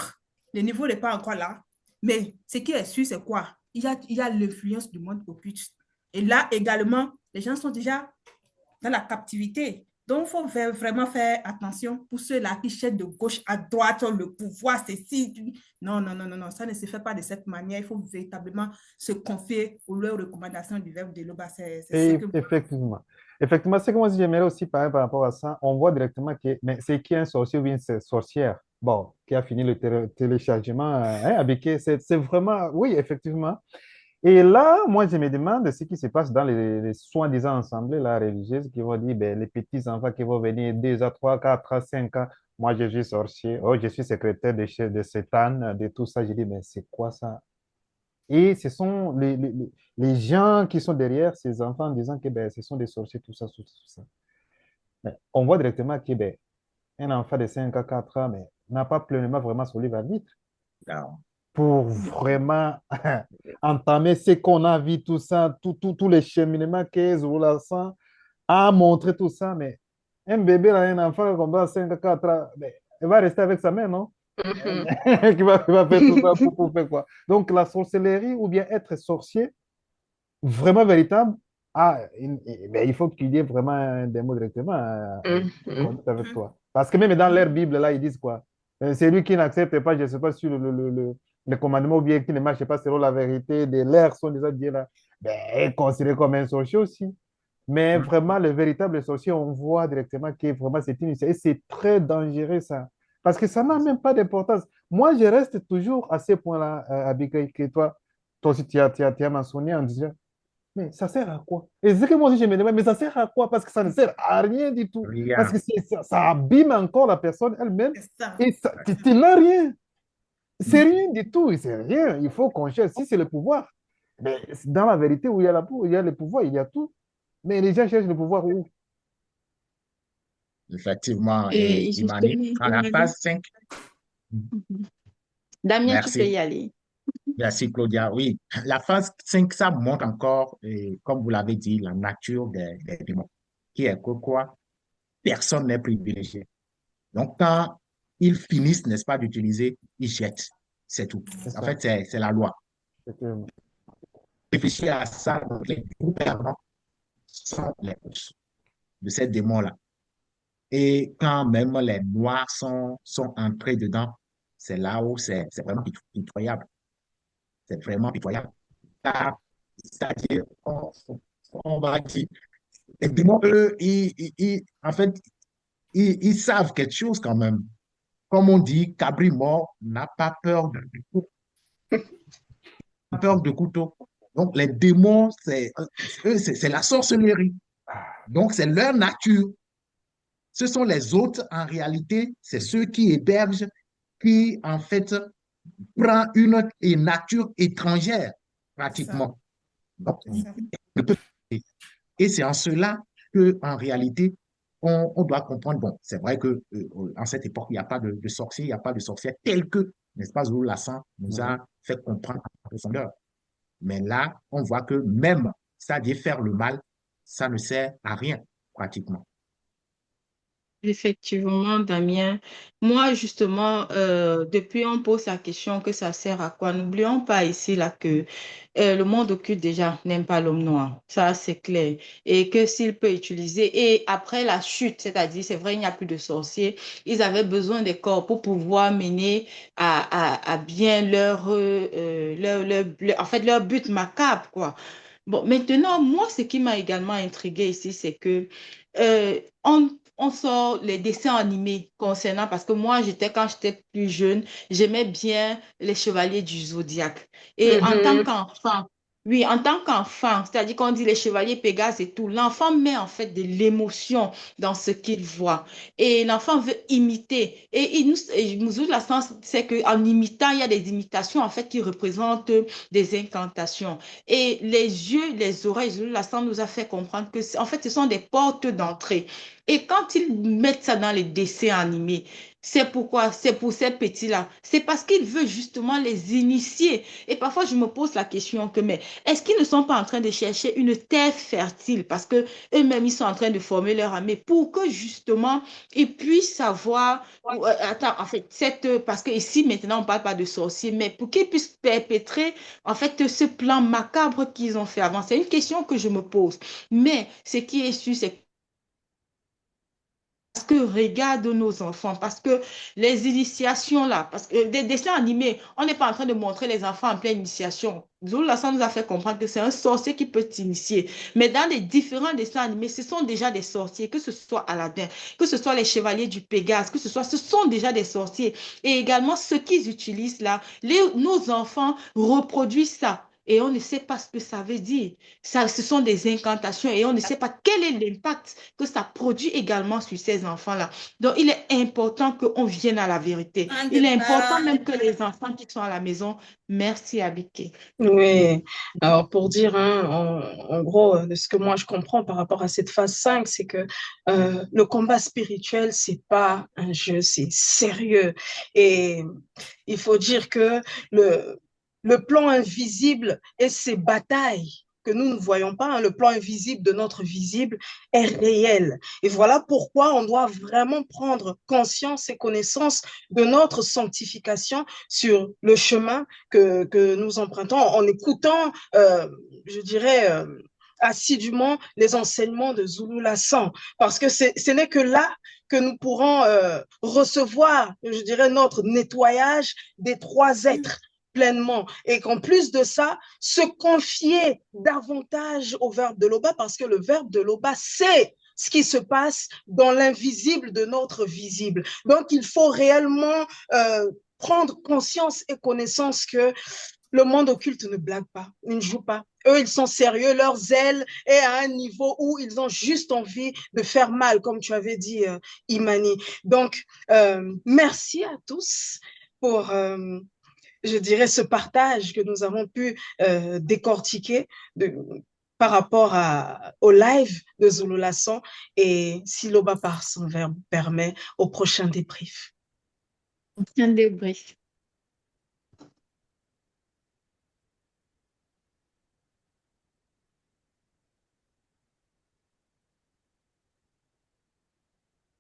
le niveau n'est pas encore là. Mais ce qui est sûr, c'est quoi? Il y a l'influence du monde occulte. Et là également, les gens sont déjà dans la captivité. Donc, il faut vraiment faire attention pour ceux-là qui cherchent de gauche à droite le pouvoir, c'est si. Non, non, non, non, non, ça ne se fait pas de cette manière. Il faut véritablement se confier aux leurs recommandations du verbe de l'Oba. C'est ce Et que. effectivement. Effectivement, c'est que moi, j'aimerais aussi parler par rapport à ça. On voit directement que mais c'est qui un sorcier ou une sorcière, bon, qui a fini le téléchargement, hein, avec c'est vraiment, oui, effectivement. Et là, moi, je me demande ce qui se passe dans les soi-disant assemblées là, religieuses qui vont dire, ben, les petits enfants qui vont venir 2 à 3, 4 à 5 ans, moi, je suis sorcier, oh, je suis secrétaire de Satan, de tout ça. Je dis, mais c'est quoi ça? Et ce sont les gens qui sont derrière ces enfants en disant que ben, ce sont des sorciers, tout ça. Mais on voit directement que ben, un enfant de 5 à 4 ans mais, n'a pas pleinement vraiment son livre à vivre non. pour vraiment entamer ce qu'on a vu, tout ça, tous les cheminements que Zoulasan a montré, tout ça. Mais un bébé, là, un enfant comme ça, 5 à 4 ans, ben, il va rester avec sa mère, non? Mhm. Qui va faire tout ça pour faire quoi? Donc, la sorcellerie ou bien être sorcier, vraiment véritable, ben, il faut qu'il y ait vraiment un démon directement qui Mhm. conduise avec Mhm. toi. Parce que même dans leur Bible, là, ils disent quoi? C'est lui qui n'accepte pas, je ne sais pas, sur le commandement ou bien qui ne marche pas selon la vérité de l'air, sont déjà dit là, ben, est considéré comme un sorcier aussi. Mais vraiment, le véritable sorcier, on voit directement que vraiment c'est une... Et c'est très dangereux ça. Parce que ça n'a même pas d'importance. Moi, je reste toujours à ce point-là, Abigail, que toi aussi, tu as mentionné en disant, mais ça sert à quoi? Et c'est que moi aussi, je me demande, mais ça sert à quoi? Parce que ça ne sert à rien du tout. Parce Rien. que ça abîme encore la personne elle-même C'est ça. et tu n'as rien. C'est rien du tout. C'est rien. Il faut qu'on cherche. Si c'est le pouvoir, mais dans la vérité, où il y a où il y a le pouvoir, il y a tout. Mais les gens cherchent le pouvoir où? Effectivement. Et Et Imani, justement, à la phase 5. Mhm. Damien, tu peux Merci. y aller. Merci, Claudia. Oui, la phase 5 ça montre encore, comme vous l'avez dit, la nature des démons, qui est que quoi? Personne n'est privilégié. Donc, quand ils finissent, n'est-ce pas, d'utiliser, ils jettent. C'est tout. C'est En ça. fait, c'est la loi. Effectivement. Réfléchissez à ça, donc les gouvernants sont les boss de ces démons-là. Et quand même les Noirs sont entrés dedans, c'est là où c'est vraiment pitoyable. C'est vraiment pitoyable. C'est-à-dire, on va dire, les démons, eux, en fait, ils savent quelque chose quand même. Comme on dit, cabri mort n'a pas peur de couteau. Donc, les démons, c'est la sorcellerie. Donc, c'est leur nature. Ce sont les autres, en réalité, c'est ceux qui hébergent, qui, en fait, prend une nature étrangère, C'est ça. pratiquement. Donc, C'est ça. et c'est en cela que, en réalité, on doit comprendre, bon, c'est vrai que en cette époque, il n'y a pas de sorciers, il n'y a pas de sorcières tels que, n'est-ce pas, Zulu Lassan nous Mhm. a fait comprendre en profondeur. Mais là, on voit que même, c'est-à-dire faire le mal, ça ne sert à rien, pratiquement. Effectivement, Damien. Moi, justement, depuis on pose la question que ça sert à quoi? N'oublions pas ici là que le monde occulte déjà n'aime pas l'homme noir. Ça, c'est clair. Et que s'il peut utiliser, et après la chute, c'est-à-dire, c'est vrai, il n'y a plus de sorciers, ils avaient besoin des corps pour pouvoir mener à bien en fait, leur but macabre, quoi. Bon, maintenant, moi, ce qui m'a également intriguée ici, c'est que on sort les dessins animés concernant, parce que moi, quand j'étais plus jeune, j'aimais bien les Chevaliers du Zodiaque. Et en tant Mhm. qu'enfant, oui, en tant qu'enfant, c'est-à-dire qu'on dit les Chevaliers Pégase et tout, l'enfant met en fait de l'émotion dans ce qu'il voit. Et l'enfant veut imiter. Et la sens, c'est qu'en imitant, il y a des imitations en fait qui représentent des incantations. Et les yeux, les oreilles, la sang nous a fait comprendre que, en fait, ce sont des portes d'entrée. Et quand ils mettent ça dans les dessins animés, c'est pourquoi, c'est pour ces petits-là. C'est parce qu'ils veulent justement les initier. Et parfois, je me pose la question que, mais est-ce qu'ils ne sont pas en train de chercher une terre fertile? Parce que eux-mêmes, ils sont en train de former leur armée pour que justement, ils puissent savoir, attends, en fait, parce que ici, maintenant, on ne parle pas de sorciers, mais pour qu'ils puissent perpétrer en fait, ce plan macabre qu'ils ont fait avant, c'est une question que je me pose. Mais ce qui est sûr, c'est parce que regarde nos enfants, parce que les initiations là, parce que des dessins animés, on n'est pas en train de montrer les enfants en pleine initiation. Zoula, ça nous a fait comprendre que c'est un sorcier qui peut t'initier. Mais dans les différents dessins animés, ce sont déjà des sorciers, que ce soit Aladdin, que ce soit les chevaliers du Pégase, ce sont déjà des sorciers. Et également, ce qu'ils utilisent là, nos enfants reproduisent ça. Et on ne sait pas ce que ça veut dire. Ça, ce sont des incantations et on ne sait pas quel est l'impact que ça produit également sur ces enfants-là. Donc, il est important qu'on vienne à la vérité. En Il est important débat. même que les enfants qui sont à la maison, merci Abike. Oui, alors pour dire, hein, en gros, de ce que moi je comprends par rapport à cette phase 5, c'est que le combat spirituel, c'est pas un jeu, c'est sérieux. Et il faut dire que le, le plan invisible et ses batailles que nous ne voyons pas, hein, le plan invisible de notre visible est réel. Et voilà pourquoi on doit vraiment prendre conscience et connaissance de notre sanctification sur le chemin que nous empruntons en écoutant, je dirais, assidûment les enseignements de Zulu Lassan, parce que ce n'est que là que nous pourrons recevoir, je dirais, notre nettoyage des trois êtres pleinement, et qu'en plus de ça, se confier davantage au Verbe de l'Oba, parce que le Verbe de l'Oba, c'est ce qui se passe dans l'invisible de notre visible. Donc, il faut réellement prendre conscience et connaissance que le monde occulte ne blague pas, il ne joue pas. Eux, ils sont sérieux, leur zèle est à un niveau où ils ont juste envie de faire mal, comme tu avais dit, Imani. Donc, merci à tous pour, je dirais, ce partage que nous avons pu décortiquer par rapport au live de Zulu Lassan, et si l'Oba par son verbe permet, au prochain débrief. Un débrief.